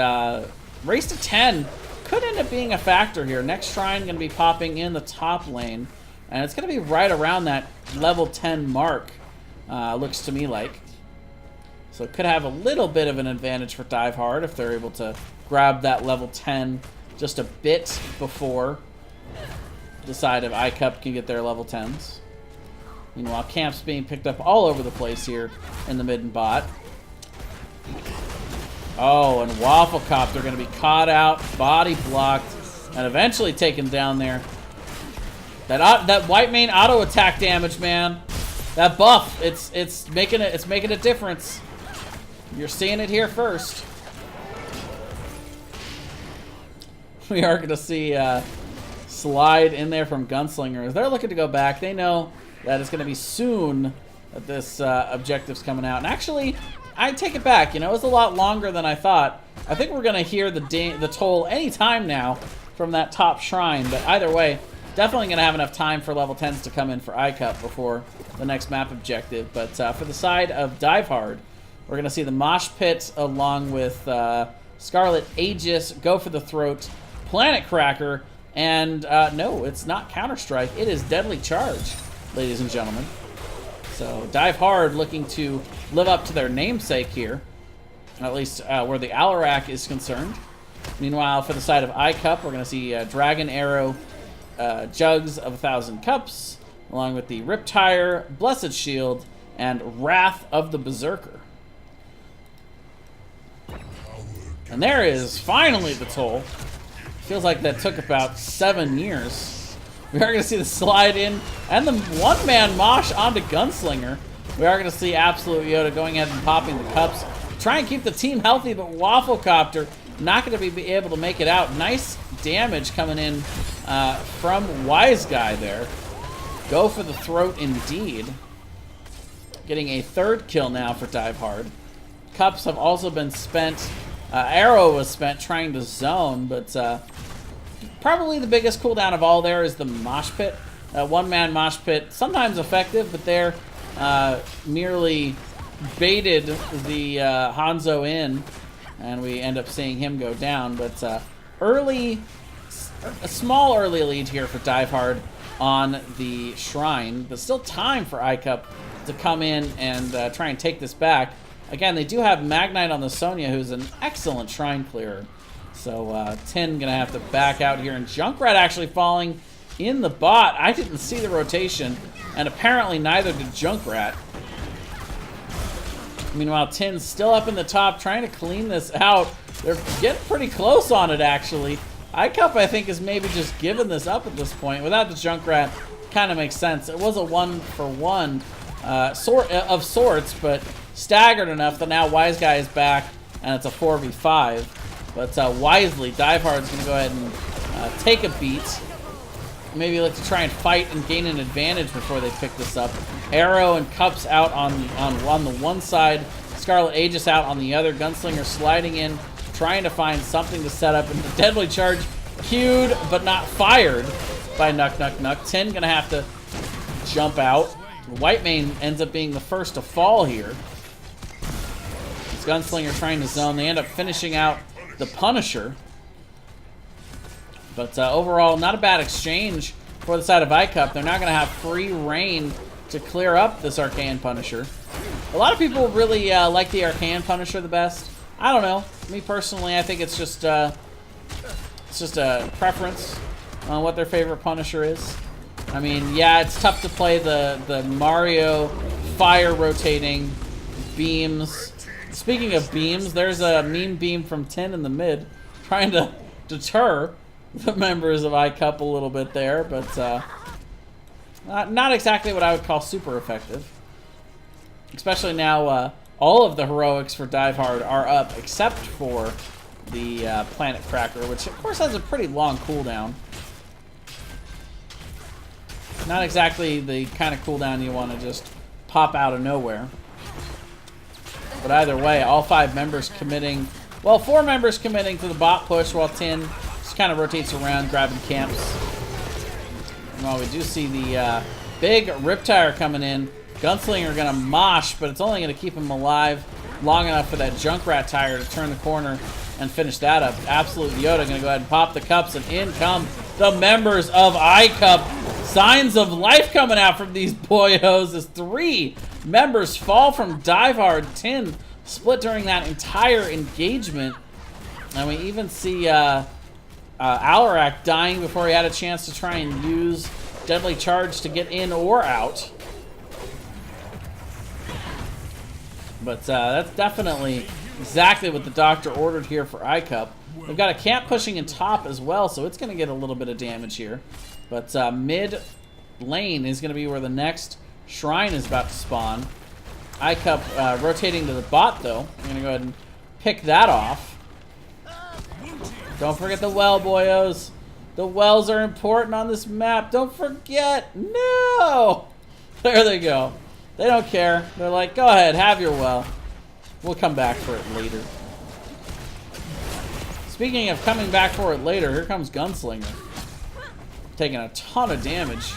race to 10 could end up being a factor here. Next Shrine going to be popping in the top lane. And it's going to be right around that level 10 mark, looks to me like. So it could have a little bit of an advantage for Divehard if they're able to grab that level 10 just a bit before the side of Icup can get their level 10s. Meanwhile, camps being picked up all over the place here in the mid and bot. Oh, and Wafflecopter going to be caught out, body blocked, and eventually taken down there. That white main auto attack damage, man. That buff, it's making a difference. You're seeing it here first. We are going to see Slide in there from Gunslingers. They're looking to go back. They know that it's going to be soon that this objective's coming out. And actually, I take it back. You know, it was a lot longer than I thought. I think we're going to hear the toll anytime now from that top shrine. But either way, definitely going to have enough time for level 10s to come in for Icup before the next map objective. But for the side of Divehard, we're going to see the Mosh Pit along with Scarlet Aegis, Go for the Throat, Planet Cracker, and no, it's not Counter-Strike. It is Deadly Charge, ladies and gentlemen. So Divehard looking to live up to their namesake here, at least where the Alarak is concerned. Meanwhile, for the side of Icup, we're going to see Dragon Arrow, Jugs of 1,000 Cups, along with the Riptire, Blessed Shield, and Wrath of the Berserker. And there is finally the toll. Feels like that took about 7 years. We are going to see the slide in and the one-man mosh onto Gunslinger. We are going to see Absolute Yoda going ahead and popping the cups. Try and keep the team healthy, but Wafflecopter not going to be able to make it out. Nice damage coming in from Wise Guy there. Go for the throat indeed. Getting a third kill now for Divehard. Cups have also been spent. Arrow was spent trying to zone, but probably the biggest cooldown of all there is the mosh pit. One-man mosh pit, sometimes effective, but they're merely baited the Hanzo in, and we end up seeing him go down. But a small early lead here for Dive Hard on the Shrine, but still time for Icup to come in and try and take this back. Again, they do have Magnite on the Sonya, who's an excellent Shrine clearer. So Tin gonna have to back out here, and Junkrat actually falling in the bot. I didn't see the rotation, and apparently neither did Junkrat. Meanwhile, Tin's still up in the top, trying to clean this out. They're getting pretty close on it, actually. Icup, I think, is maybe just giving this up at this point. Without the Junkrat, kind of makes sense. It was a 1-for-1 of sorts, but staggered enough that now Wise Guy is back, and it's a 4v5. But wisely, Dive Hard's going to go ahead and take a beat. Maybe like to try and fight and gain an advantage before they pick this up. Arrow and Cups out on the one side. Scarlet Aegis out on the other. Gunslinger sliding in, trying to find something to set up. And the Deadly Charge queued but not fired by Nuck. Tin going to have to jump out. Whitemane ends up being the first to fall here. This Gunslinger trying to zone. They end up finishing out the Punisher. But overall, not a bad exchange for the side of Icup. They're now going to have free reign to clear up this Arcane Punisher. A lot of people really like the Arcane Punisher the best. I don't know. Me personally, I think it's just a preference on what their favorite Punisher is. I mean, yeah, it's tough to play the Mario fire rotating beams. Speaking of beams, there's a meme beam from Tin in the mid trying to deter the members of Icup a little bit there, but not exactly what I would call super effective. Especially now, all of the heroics for Dive Hard are up, except for the Planet Cracker, which of course has a pretty long cooldown. Not exactly the kind of cooldown you want to just pop out of nowhere. But either way, all 5 members committing, well, 4 members committing to the bot push, while Tin just kind of rotates around, grabbing camps. And while we do see the big Riptire coming in, Gunslinger going to mosh, but it's only going to keep him alive long enough for that Junkrat tire to turn the corner and finish that up. Absolute Yoda going to go ahead and pop the cups, and in come the members of Icup. Signs of life coming out from these boyos as 3 members fall from Dive Hard. Tin split during that entire engagement. And we even see Alarak dying before he had a chance to try and use Deadly Charge to get in or out. But that's definitely exactly what the doctor ordered here for Icup. They've got a camp pushing in top as well, so it's going to get a little bit of damage here. But mid lane is going to be where the next shrine is about to spawn. Icup rotating to the bot, though. I'm going to go ahead and pick that off. Don't forget the well, boyos. The wells are important on this map. Don't forget. No! There they go. They don't care. They're like, go ahead, have your well. We'll come back for it later. Speaking of coming back for it later, here comes Gunslinger. Taking a ton of damage.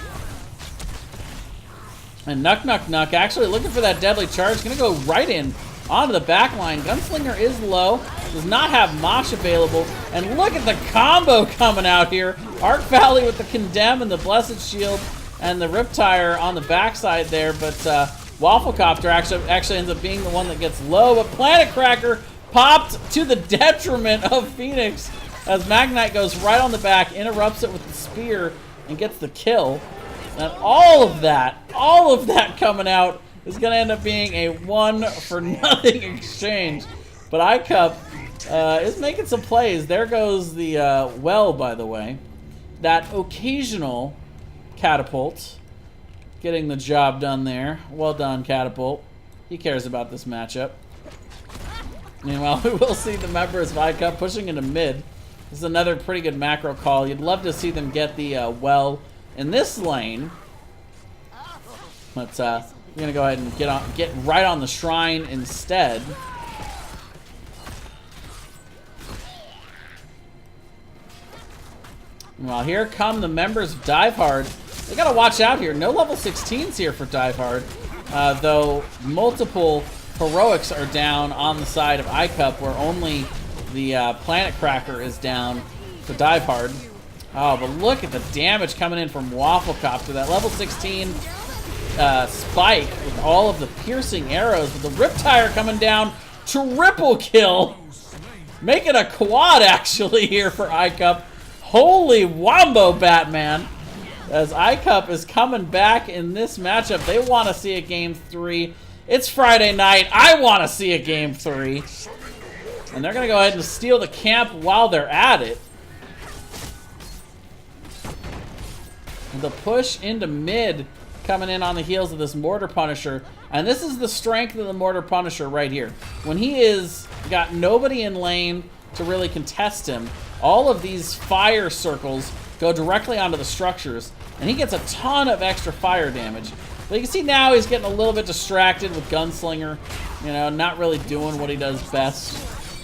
And Nuck actually looking for that Deadly Charge. Gonna go right in onto the back line. Gunslinger is low. Does not have Mosh available. And look at the combo coming out here. Arc Valley with the Condemn and the Blessed Shield and the Riptire on the backside there. But Wafflecopter actually ends up being the one that gets low. But Planet Cracker popped to the detriment of Phoenix as Magnite goes right on the back, interrupts it with the spear, and gets the kill. And all of that coming out is going to end up being a 1-for-nothing exchange. But Icup is making some plays. There goes the well, by the way. That occasional Catapult getting the job done there. Well done, Catapult. He cares about this matchup. Meanwhile, we will see the members of Icup pushing into mid. This is another pretty good macro call. You'd love to see them get the well in this lane. But we're going to go ahead and get right on the shrine instead. Well, here come the members of Dive Hard. They gotta watch out here. No level 16s here for Dive Hard, though multiple heroics are down on the side of Icup, where only the Planet Cracker is down for Dive Hard. Oh, but look at the damage coming in from Wafflecopter. That level 16 Spike with all of the piercing arrows, with the Riptire coming down. Triple kill. Make it a quad, actually, here for Icup. Holy wombo, Batman. As Icup is coming back in this matchup, they want to see a game 3. It's Friday night. I want to see a game 3. And they're going to go ahead and steal the camp while they're at it. The push into mid coming in on the heels of this Mortar Punisher. And this is the strength of the Mortar Punisher right here. When he is got nobody in lane to really contest him, all of these fire circles go directly onto the structures, and he gets a ton of extra fire damage. But you can see now he's getting a little bit distracted with Gunslinger, you know, not really doing what he does best.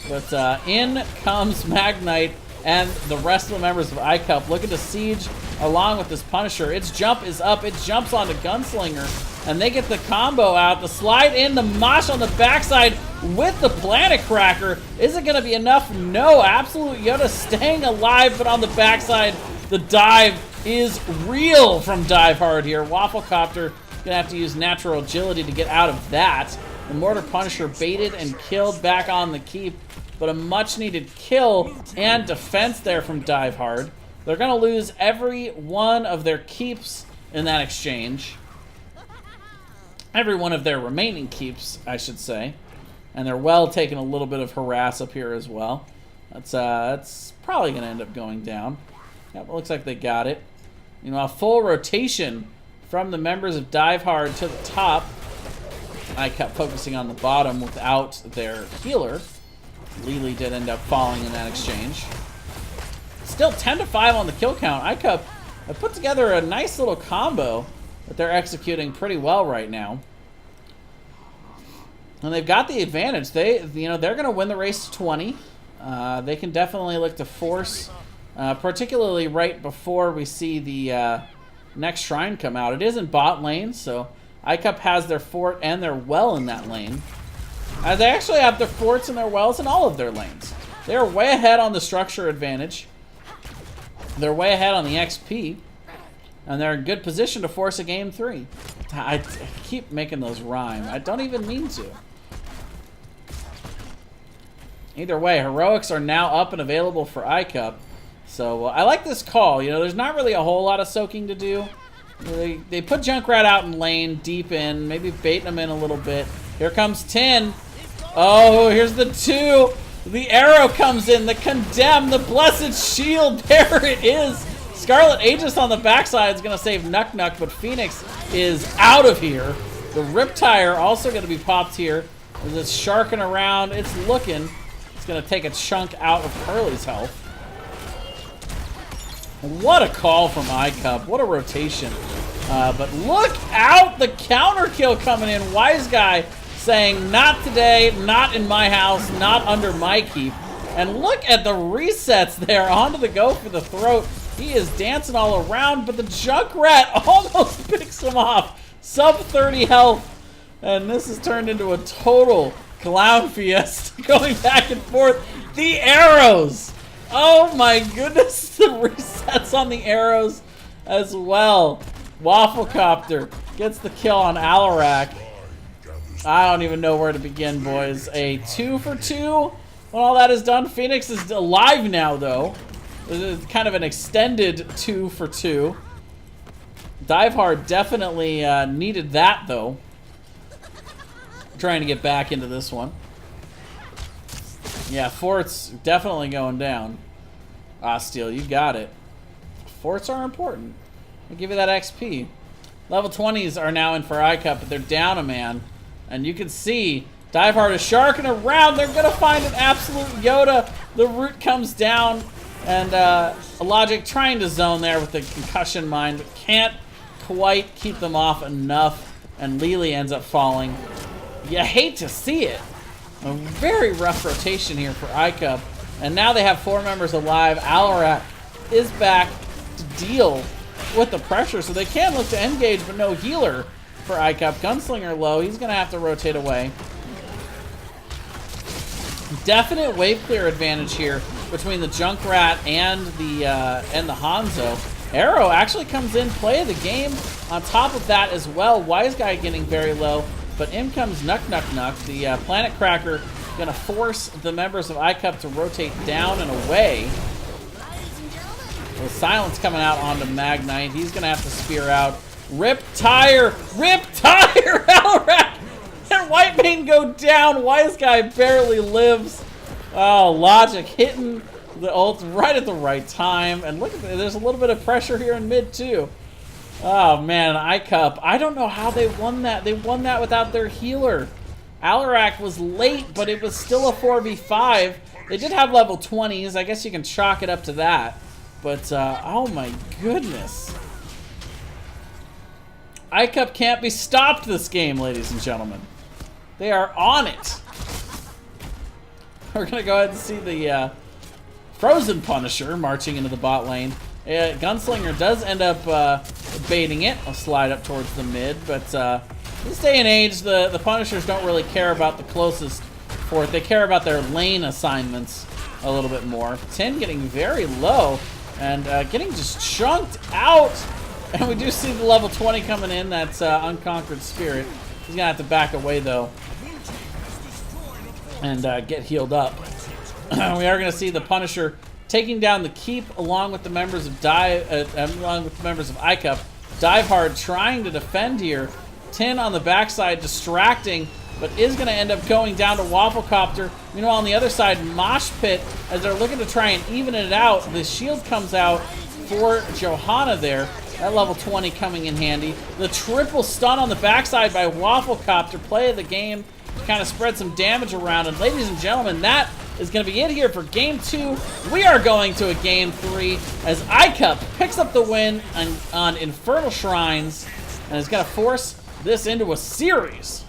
But in comes Magnite and the rest of the members of Icup looking to siege along with this Punisher. Its jump is up. It jumps onto Gunslinger, and they get the combo out. The slide in, the mosh on the backside with the Planet Cracker. Is it going to be enough? No. Absolute Yoda staying alive, but on the backside, the dive is real from Dive Hard here. Wafflecopter going to have to use natural agility to get out of that. The Mortar Punisher baited and killed back on the keep, but a much-needed kill and defense there from Dive Hard. They're going to lose every one of their keeps in that exchange. Every one of their remaining keeps, I should say. And they're well taking a little bit of harass up here as well. That's probably going to end up going down. Yep, it looks like they got it. You know, a full rotation from the members of Dive Hard to the top. I kept focusing on the bottom without their healer. Lily did end up falling in that exchange. Still 10-5 on the kill count. Icup have put together a nice little combo that they're executing pretty well right now. And they've got the advantage. They're going to win the race to 20. They can definitely look to force, particularly right before we see the next shrine come out. It is in bot lane, so Icup has their fort and their well in that lane. They actually have their forts and their wells in all of their lanes. They're way ahead on the structure advantage. They're way ahead on the XP. And they're in good position to force a game 3. I keep making those rhyme. I don't even mean to. Either way, heroics are now up and available for Icup. So I like this call. You know, there's not really a whole lot of soaking to do. They put Junkrat out in lane, deep in, maybe baiting him in a little bit. Here comes 10. Oh, here's the 2. The arrow comes in, the condemn, the blessed shield. There it is. Scarlet Aegis on the backside is going to save Nuck Nuck, but Phoenix is out of here. The Riptire also going to be popped here. As it's sharking around, it's looking. It's going to take a chunk out of Curly's health. What a call from Icup. What a rotation. But look out, the counter kill coming in. Wise Guy saying, not today, not in my house, not under my keep. And look at the resets there, onto the go for the throat. He is dancing all around, but the Junkrat almost picks him off. Sub 30 health. And this has turned into a total clown fiesta, going back and forth. The arrows! Oh my goodness, the resets on the arrows as well. Wafflecopter gets the kill on Alarak. I don't even know where to begin, boys. A 2 for 2. When all that is done, Phoenix is alive now, though. This is kind of an extended 2 for 2. Dive Hard definitely needed that, though. Trying to get back into this one. Yeah, forts definitely going down. Steel, you got it. Forts are important. I'll give you that XP. Level 20s are now in for Icup, but they're down a man. And you can see Dive Hard is sharking around. They're going to find an absolute Yoda. The root comes down. And Logic trying to zone there with the concussion mine, but can't quite keep them off enough. And Lily ends up falling. You hate to see it. A very rough rotation here for Icup. And now they have 4 members alive. Alarak is back to deal with the pressure, so they can look to engage, but no healer for Icup. Gunslinger low. He's going to have to rotate away. Definite wave clear advantage here between the Junkrat and the Hanzo. Arrow actually comes in, play of the game. On top of that as well, Wise Guy getting very low, but in comes Nuck Nuck Nuck. The Planet Cracker going to force the members of Icup to rotate down and away. With silence coming out onto Mag Knight, he's going to have to spear out. Rip Tire! Rip Tire! Alrac! And Whitemane go down. Wise Guy barely lives. Oh, Logic hitting the ult right at the right time. And look at that. There's a little bit of pressure here in mid, too. Oh, man. Icup. I don't know how they won that. They won that without their healer. Alarak was late, but it was still a 4v5. They did have level 20s. I guess you can chalk it up to that. But, oh my goodness. Icup can't be stopped this game, ladies and gentlemen. They are on it. We're going to go ahead and see the Frozen Punisher marching into the bot lane. Gunslinger does end up baiting it. I'll slide up towards the mid, but this day and age, the Punishers don't really care about the closest fort. They care about their lane assignments a little bit more. 10 getting very low and getting just chunked out. And we do see the level 20 coming in. That's Unconquered Spirit. He's going to have to back away, though, and get healed up. We are going to see the Punisher taking down the keep along with the members of Icup. Dive Hard trying to defend here. 10 on the backside distracting, but is going to end up going down to Wafflecopter. Meanwhile, on the other side, Mosh Pit, as they're looking to try and even it out, the shield comes out for Johanna there. That level 20 coming in handy. The triple stun on the backside by Wafflecopter. Play of the game to kind of spread some damage around. And ladies and gentlemen, that is going to be it here for Game 2. We are going to a Game 3 as Icup picks up the win on Infernal Shrines and is going to force this into a series.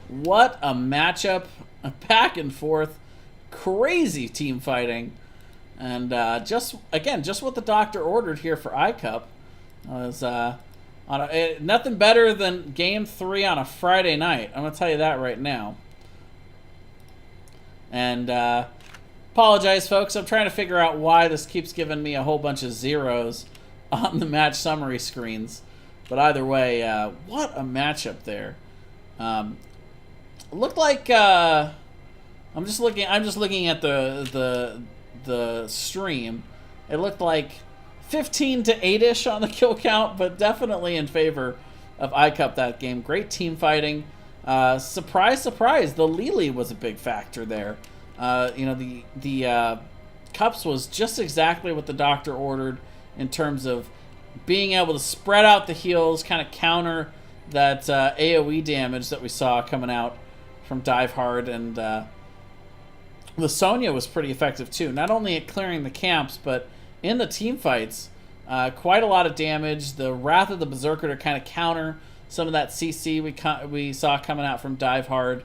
What a matchup. A back and forth. Crazy team fighting. And just what the doctor ordered here for Icup was nothing better than Game 3 on a Friday night. I'm going to tell you that right now. And apologize, folks. I'm trying to figure out why this keeps giving me a whole bunch of zeros on the match summary screens. But either way, what a matchup there. Looked like I'm just looking at the stream. It looked like 15 to 8-ish on the kill count, but definitely in favor of Icup that game. Great team fighting. Surprise, surprise, the Lily was a big factor there. The Cups was just exactly what the doctor ordered in terms of being able to spread out the heals, kind of counter that AoE damage that we saw coming out from Dive Hard, and the Sonya was pretty effective too. Not only at clearing the camps, but in the team fights, quite a lot of damage. The Wrath of the Berserker to kind of counter some of that CC we saw coming out from Dive Hard,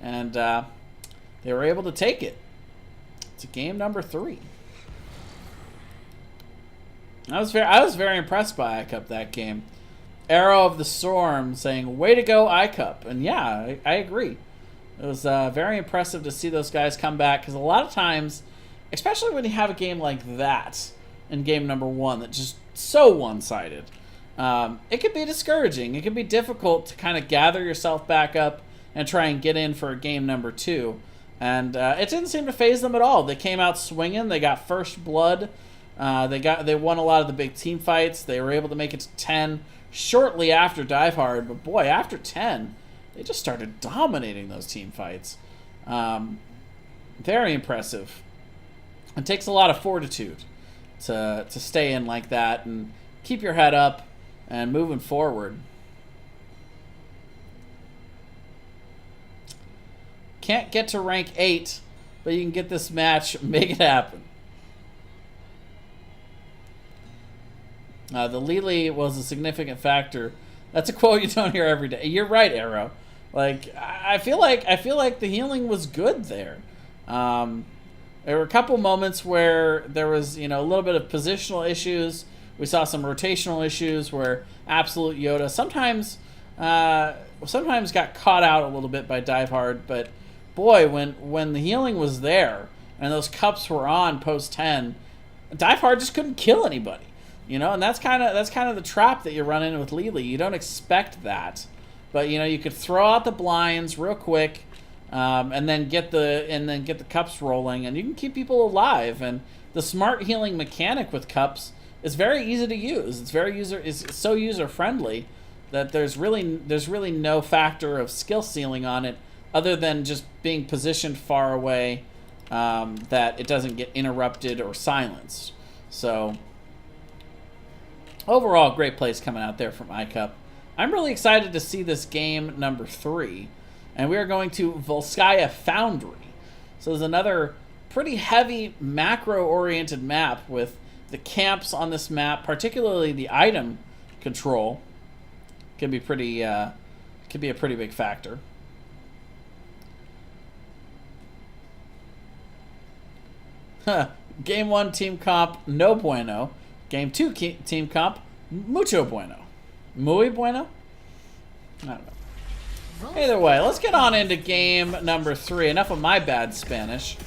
and they were able to take it. It's a game number 3. I was very impressed by Icup that game. Arrow of the Storm saying, "Way to go, Icup," and yeah, I agree. It was very impressive to see those guys come back, because a lot of times, especially when you have a game like that in game number 1 that's just so one-sided, it could be discouraging. It could be difficult to kind of gather yourself back up and try and get in for a game number 2. And it didn't seem to faze them at all. They came out swinging. They got first blood. They won a lot of the big team fights. They were able to make it to 10 shortly after Dive Hard. But boy, after 10, they just started dominating those team fights. Very impressive. It takes a lot of fortitude to stay in like that and keep your head up and moving forward. Can't get to rank 8, but you can get this match, make it happen. The Lily was a significant factor. That's a quote you don't hear every day. You're right, Arrow. Like I feel like the healing was good there. There were a couple moments where there was, a little bit of positional issues. We saw some rotational issues where Absolute Yoda sometimes got caught out a little bit by Dive Hard, but boy, when the healing was there and those cups were on post 10, Dive Hard just couldn't kill anybody. And that's kind of the trap that you run in with Lily. You don't expect that, but you could throw out the blinds real quick, and then get the cups rolling, and you can keep people alive. And the smart healing mechanic with cups is very easy to use. It's so user friendly that there's really no factor of skill ceiling on it, other than just being positioned far away, that it doesn't get interrupted or silenced. So overall, great plays coming out there from Icup. I'm really excited to see this game number 3. And we are going to Volskaya Foundry. So there's another pretty heavy macro-oriented map with the camps on this map, particularly the item control, can be a pretty big factor. Game 1 team comp, no bueno. Game 2 team comp, mucho bueno. Muy bueno? I don't know. Either way, let's get on into game number 3. Enough of my bad Spanish.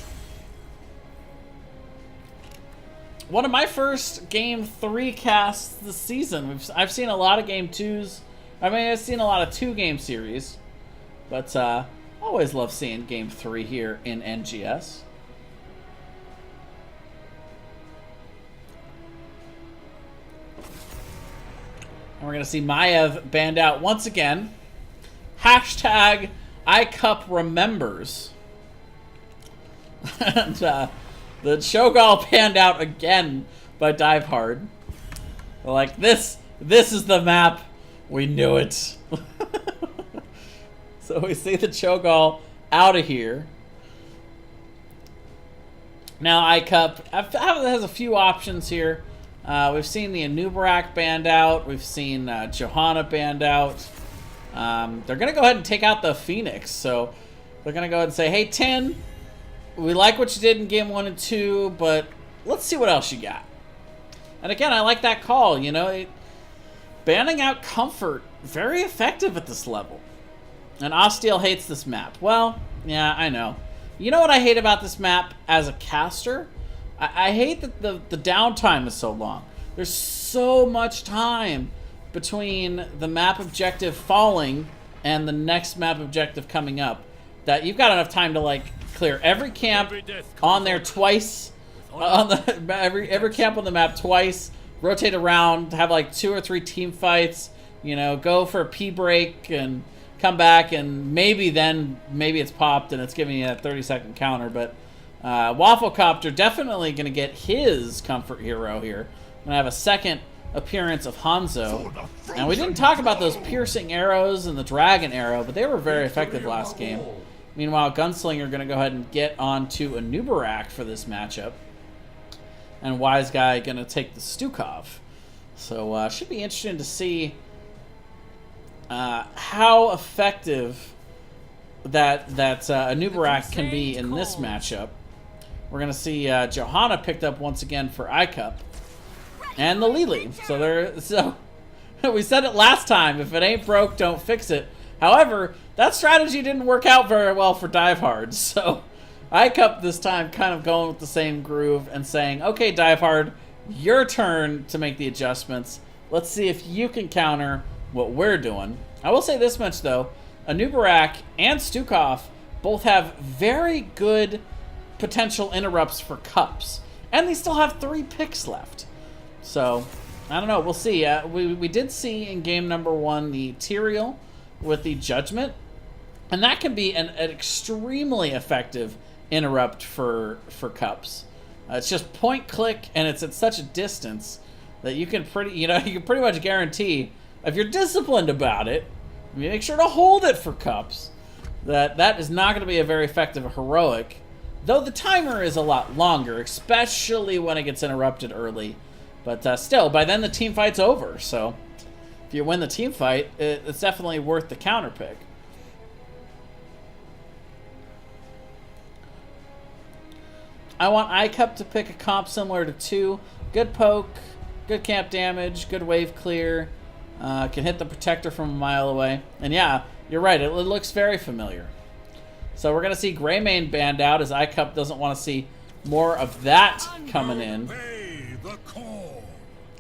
One of my first game 3 casts this season. I've seen a lot of game 2s. I've seen a lot of 2-game series. But always love seeing game 3 here in NGS. And we're going to see Maiev banned out once again. Hashtag Icup remembers. And the Cho'Gall panned out again by Dive Hard. Like, this is the map. We knew it. So we see the Cho'Gall out of here. Now Icup has a few options here. We've seen the Anubarak banned out. We've seen Johanna banned out. They're going to go ahead and take out the Phoenix. So they're going to go ahead and say, hey, Tin, we like what you did in game 1 and 2, but let's see what else you got. And again, I like that call. Banning out Comfort, very effective at this level. And Ostiel hates this map. Well, yeah, I know. You know what I hate about this map as a caster? I hate that the downtime is so long. There's so much time between the map objective falling and the next map objective coming up that you've got enough time to clear every camp on there twice, on the every camp on the map twice, rotate around, have 2 or 3 team fights, go for a pee break and come back, and maybe it's popped and it's giving you that 30-second counter. But Wafflecopter definitely going to get his comfort hero here. I'm going to have a second appearance of Hanzo. And we didn't talk about those piercing arrows and the dragon arrow, but they were very effective last game. Meanwhile, Gunslinger going to go ahead and get onto Anubarak for this matchup. And Wise Guy going to take the Stukov. So should be interesting to see how effective that Anubarak can be in this matchup. We're going to see Johanna picked up once again for Icup. And the Lily. So we said it last time, if it ain't broke, don't fix it. However, that strategy didn't work out very well for Dive Hard. So Icup this time kind of going with the same groove and saying, okay, Dive Hard, your turn to make the adjustments. Let's see if you can counter what we're doing. I will say this much, though. Anubarak and Stukov both have very good potential interrupts for cups. And they still have 3 picks left. So, I don't know. We'll see. We did see in game number 1 the Tyrael with the Judgment. And that can be an extremely effective interrupt for cups. It's just point click, and it's at such a distance that you can pretty much guarantee, if you're disciplined about it, make sure to hold it for cups, that is not going to be a very effective heroic. Though the timer is a lot longer, especially when it gets interrupted early. But still, by then the team fight's over. So if you win the team fight, it's definitely worth the counter pick. I want Icup to pick a comp similar to 2. Good poke, good camp damage, good wave clear. Can hit the protector from a mile away. And yeah, you're right, it looks very familiar. So we're going to see Greymane banned out as Icup doesn't want to see more of that coming in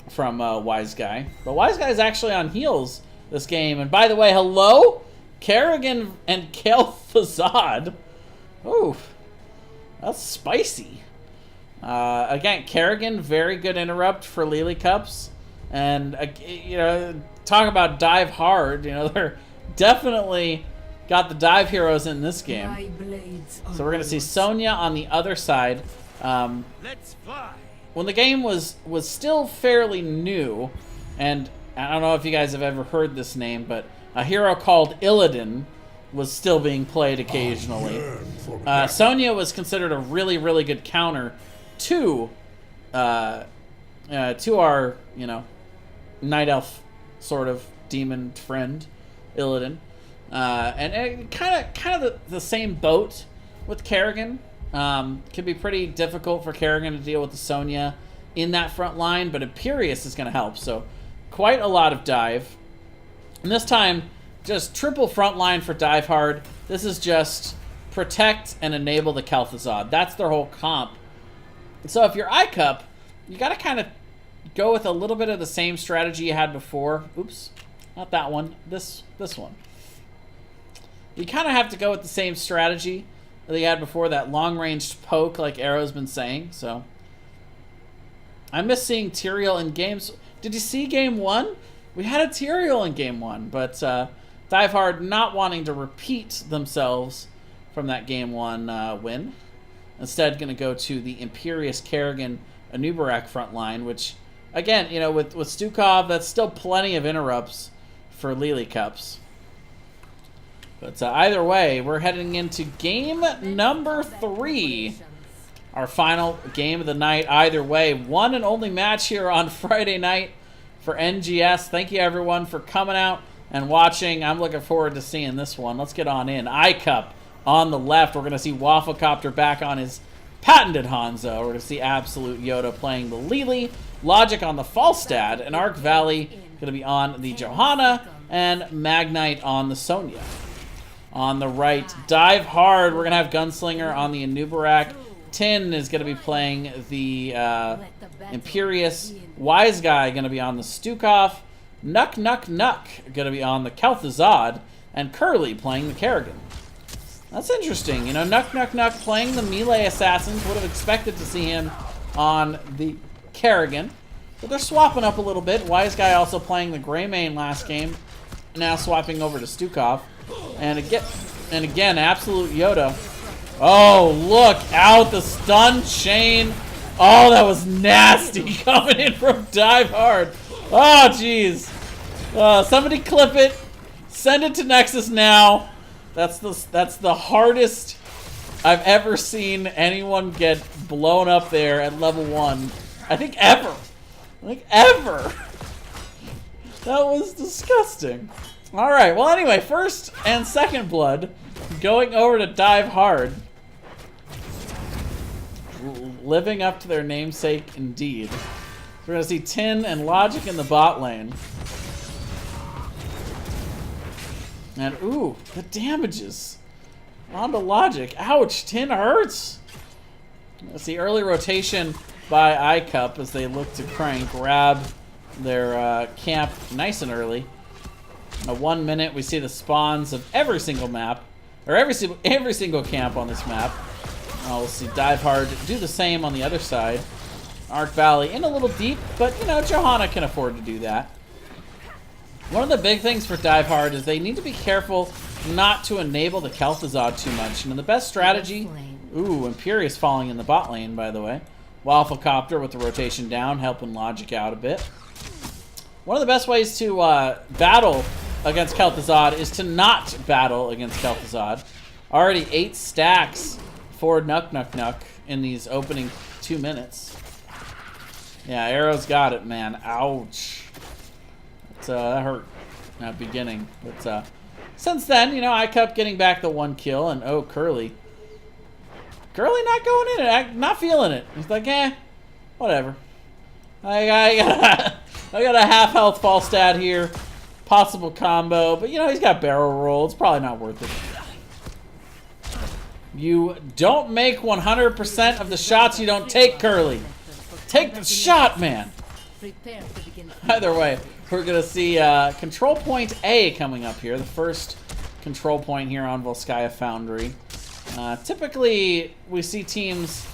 from Wise Guy. But Wise Guy is actually on heals this game. And by the way, hello? Kerrigan and Kel'Thuzad. Ooh, that's spicy. Again, Kerrigan, very good interrupt for Lily Cups. And, you know, talk about dive hard. You know, they're definitely got the dive heroes in this game. So we're going to see Sonya on the other side.
Let's fly.
When the game was still fairly new, and I don't know if you guys have ever heard this name, but a hero called Illidan was still being played occasionally. Sonya was considered a really, really good counter to our, you know, Night Elf sort of demon friend, Illidan. And kind of the same boat with Kerrigan. Could be pretty difficult for Kerrigan to deal with the Sonya in that front line, but Imperius is going to help. So quite a lot of dive. And this time, just triple front line for dive hard. This is just protect and enable the Kel'Thuzad. That's their whole comp. So if you're Icup, you got to kind of go with a little bit of the same strategy you had before. Oops, not that one. This one. You kind of have to go with the same strategy that you had before, that long-range poke like Arrow's been saying. So I miss seeing Tyrael in games. Did you see game 1? We had a Tyrael in game 1, but Dive Hard not wanting to repeat themselves from that game 1 win. Instead, going to go to the Imperius Kerrigan Anubarak front line, which, again, you know, with Stukov, that's still plenty of interrupts for Lily Cups. But either way, we're heading into game number 3. Our final game of the night. Either way, one and only match here on Friday night for NGS. Thank you, everyone, for coming out and watching. I'm looking forward to seeing this one. Let's get on in. Icup on the left. We're going to see Wafflecopter back on his patented Hanzo. We're going to see Absolute Yoda playing the Lily. Logic on the Falstad. And Arc Valley going to be on the Johanna. And Magnite on the Sonya. On the right, Dive Hard. We're going to have Gunslinger on the Anubarak. Tin is going to be playing the Imperius. Wise Guy going to be on the Stukov. Nuck going to be on the Kel'Thuzad. And Curly playing the Kerrigan. That's interesting. You know, Nuck playing the melee assassins. Would have expected to see him on the Kerrigan. But they're swapping up a little bit. Wise Guy also playing the Greymane last game. Now swapping over to Stukov. And again, Absolute Yoda. Oh, look out, the stun chain. Oh, that was nasty coming in from Dive Hard. Oh, jeez. Somebody clip it. Send it to Nexus now. That's the hardest I've ever seen anyone get blown up there at level 1. I think ever. That was disgusting. All right, well, anyway, first and second blood going over to Dive Hard. Living up to their namesake indeed. We're going to see Tin and Logic in the bot lane. And, ooh, the damages. On to Logic. Ouch, Tin hurts. Let's see early rotation by Icup as they look to try and grab their camp nice and early. In 1 minute, we see the spawns of every single map, or every single camp on this map. We'll see Dive Hard do the same on the other side. Arc Valley in a little deep, but you know, Johanna can afford to do that. One of the big things for Dive Hard is they need to be careful not to enable the Kel'Thuzad too much. And the best strategy, ooh, Imperius falling in the bot lane, by the way. Wafflecopter with the rotation down, helping Logic out a bit. One of the best ways to battle against Kel'Thuzad is to not battle against Kel'Thuzad. Already 8 stacks for Nuck in these opening 2 minutes. Yeah, Arrow's got it, man. Ouch. That hurt at the beginning. But since then, you know, Icup getting back the 1 kill, and oh, Curly Curly not going in it, not feeling it. He's like, whatever. I got a half health Falstad here. Possible combo, but you know, he's got barrel roll. It's probably not worth it. You don't make 100% of the shots you don't take, Curly. Take the shot, man. Either way, we're going to see control point A coming up here. The first control point here on Volskaya Foundry. Typically, we see teams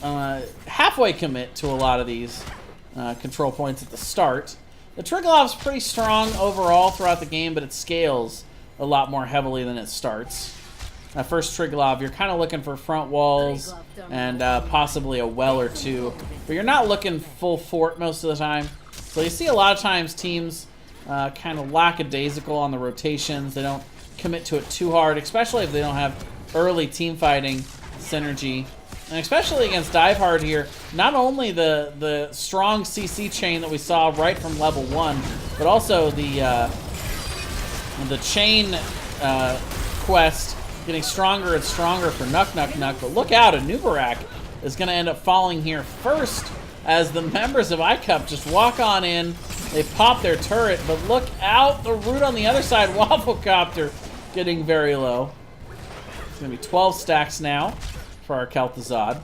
halfway commit to a lot of these control points at the start. The Trigolov's pretty strong overall throughout the game, but it scales a lot more heavily than it starts. That first Trigolov, you're kind of looking for front walls and possibly a well or two, but you're not looking full fort most of the time. So you see a lot of times teams kind of lackadaisical on the rotations. They don't commit to it too hard, especially if they don't have early team fighting synergy. And especially against Divehard here, not only the strong CC chain that we saw right from level 1, but also the chain quest getting stronger and stronger for Nuck Nuck Nuck. But look out, Anubarak is going to end up falling here first as the members of Icup just walk on in. They pop their turret, but look out, the root on the other side, Wafflecopter, getting very low. It's going to be 12 stacks now for our Kel'Thuzad.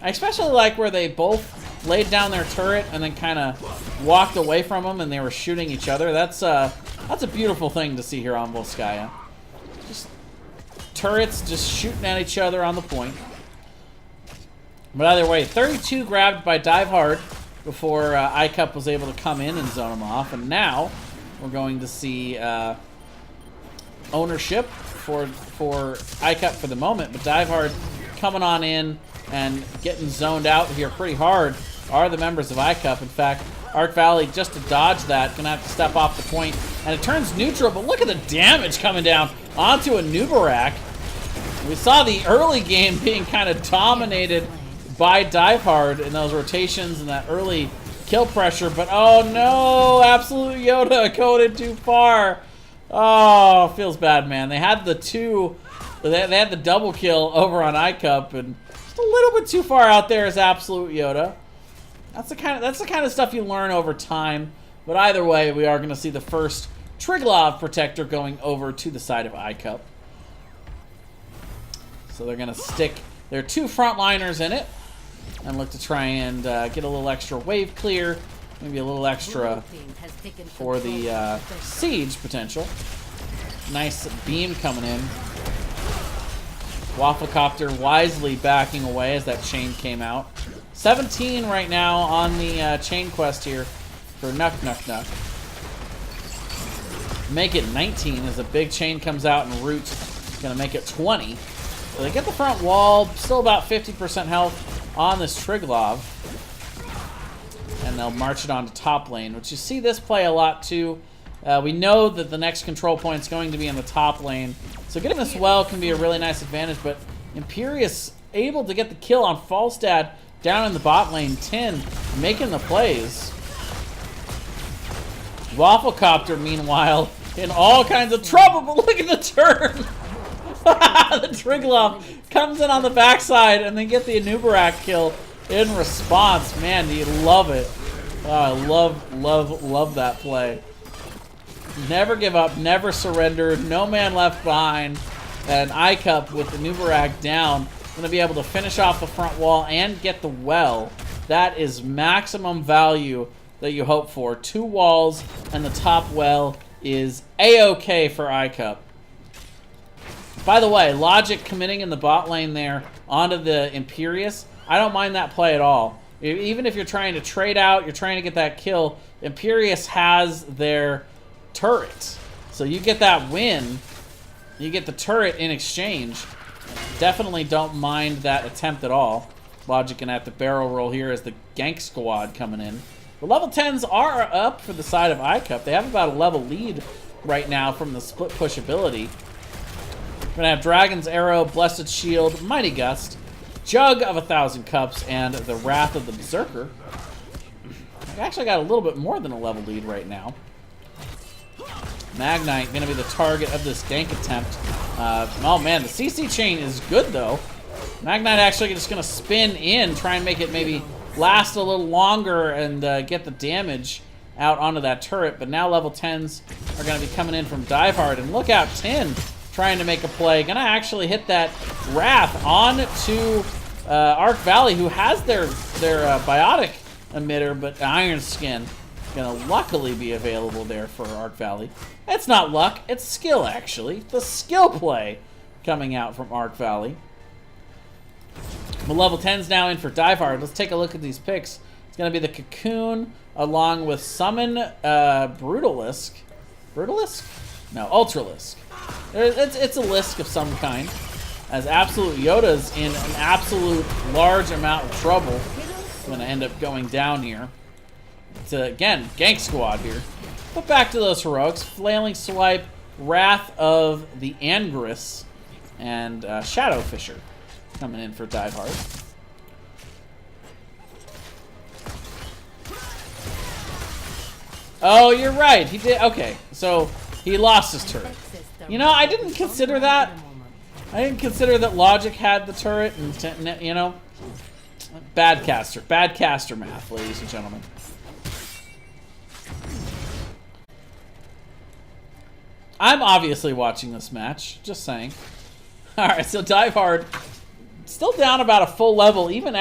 I especially like where they both laid down their turret and then kind of walked away from them and they were shooting each other. That's a beautiful thing to see here on Volskaya. Just turrets just shooting at each other on the point. But either way, 32 grabbed by Divehard before Icup was able to come in and zone him off. And now we're going to see ownership for Icup for the moment. But Divehard coming on in and getting zoned out here pretty hard are the members of Icup. In fact, Arc Valley, just to dodge that, gonna have to step off the point. And it turns neutral, but look at the damage coming down onto Anubarak. We saw the early game being kind of dominated by Divehard in those rotations and that early kill pressure, but oh no, Absolute Yoda coded too far. Oh, feels bad, man. They had the they had the double kill over on Icup, and just a little bit too far out there is Absolute Yoda. That's the kind of stuff you learn over time. But either way, we are going to see the first Triglav protector going over to the side of Icup. So they're going to stick their two frontliners in it and look to try and get a little extra wave clear, maybe a little extra for the siege potential. Nice beam coming in. Wafflecopter wisely backing away as that chain came out. 17 right now on the chain quest here for Nuck Nuck Nuck. Make it 19 as a big chain comes out and root. Gonna make it 20. So they get the front wall, still about 50% health on this Triglav. And they'll march it on to top lane, which you see this play a lot too. We know that the next control point is going to be in the top lane. So getting this well can be a really nice advantage, but Imperius able to get the kill on Falstad down in the bot lane. 10 making the plays. Wafflecopter, meanwhile, in all kinds of trouble, but look at the turn. The Triglav comes in on the backside and then get the Anubarak kill in response. Man, do you love it. I love that play. Never give up, never surrender, no man left behind. And Icup with the Anubarak down, going to be able to finish off the front wall and get the well. That is maximum value that you hope for. 2 walls and the top well is A-OK for Icup. By the way, Logic committing in the bot lane there onto the Imperius, I don't mind that play at all. Even if you're trying to trade out, you're trying to get that kill, Imperius has their turret. So you get that win, you get the turret in exchange. Definitely don't mind that attempt at all. Logic gonna have to barrel roll here as the gank squad coming in. The level 10s are up for the side of Icup. They have about a level lead right now from the split push ability. We're gonna have Dragon's Arrow, Blessed Shield, Mighty Gust, Jug of 1,000 Cups, and the Wrath of the Berserker. I've actually got a little bit more than a level lead right now. Magnite gonna be the target of this gank attempt. Oh man, the CC chain is good though. Magnite actually just going to spin in, try and make it maybe last a little longer and get the damage out onto that turret. But now level 10s are going to be coming in from Divehard. And look out, Tin trying to make a play. Going to actually hit that Wrath on to Arc Valley, who has their biotic emitter, but Iron Skin going to luckily be available there for Arc Valley. It's not luck, it's skill, actually. The skill play coming out from Arc Valley. The level 10's now in for Divehard. Let's take a look at these picks. It's going to be the Cocoon along with Summon Brutalisk. Brutalisk? No, Ultralisk. It's a Lisk of some kind. As Absolute Yoda's in an absolute large amount of trouble. Going to end up going down here. It's, again, Gank Squad here. But back to those heroics. Flailing Swipe, Wrath of the Angress, and Shadow Fisher coming in for Divehard. Oh, you're right. He did. Okay, so he lost his turret. You know, I didn't consider that. I didn't consider that Logic had the turret, and you know, bad caster math, ladies and gentlemen. I'm obviously watching this match, just saying. All right, so Divehard still down about a full level, even after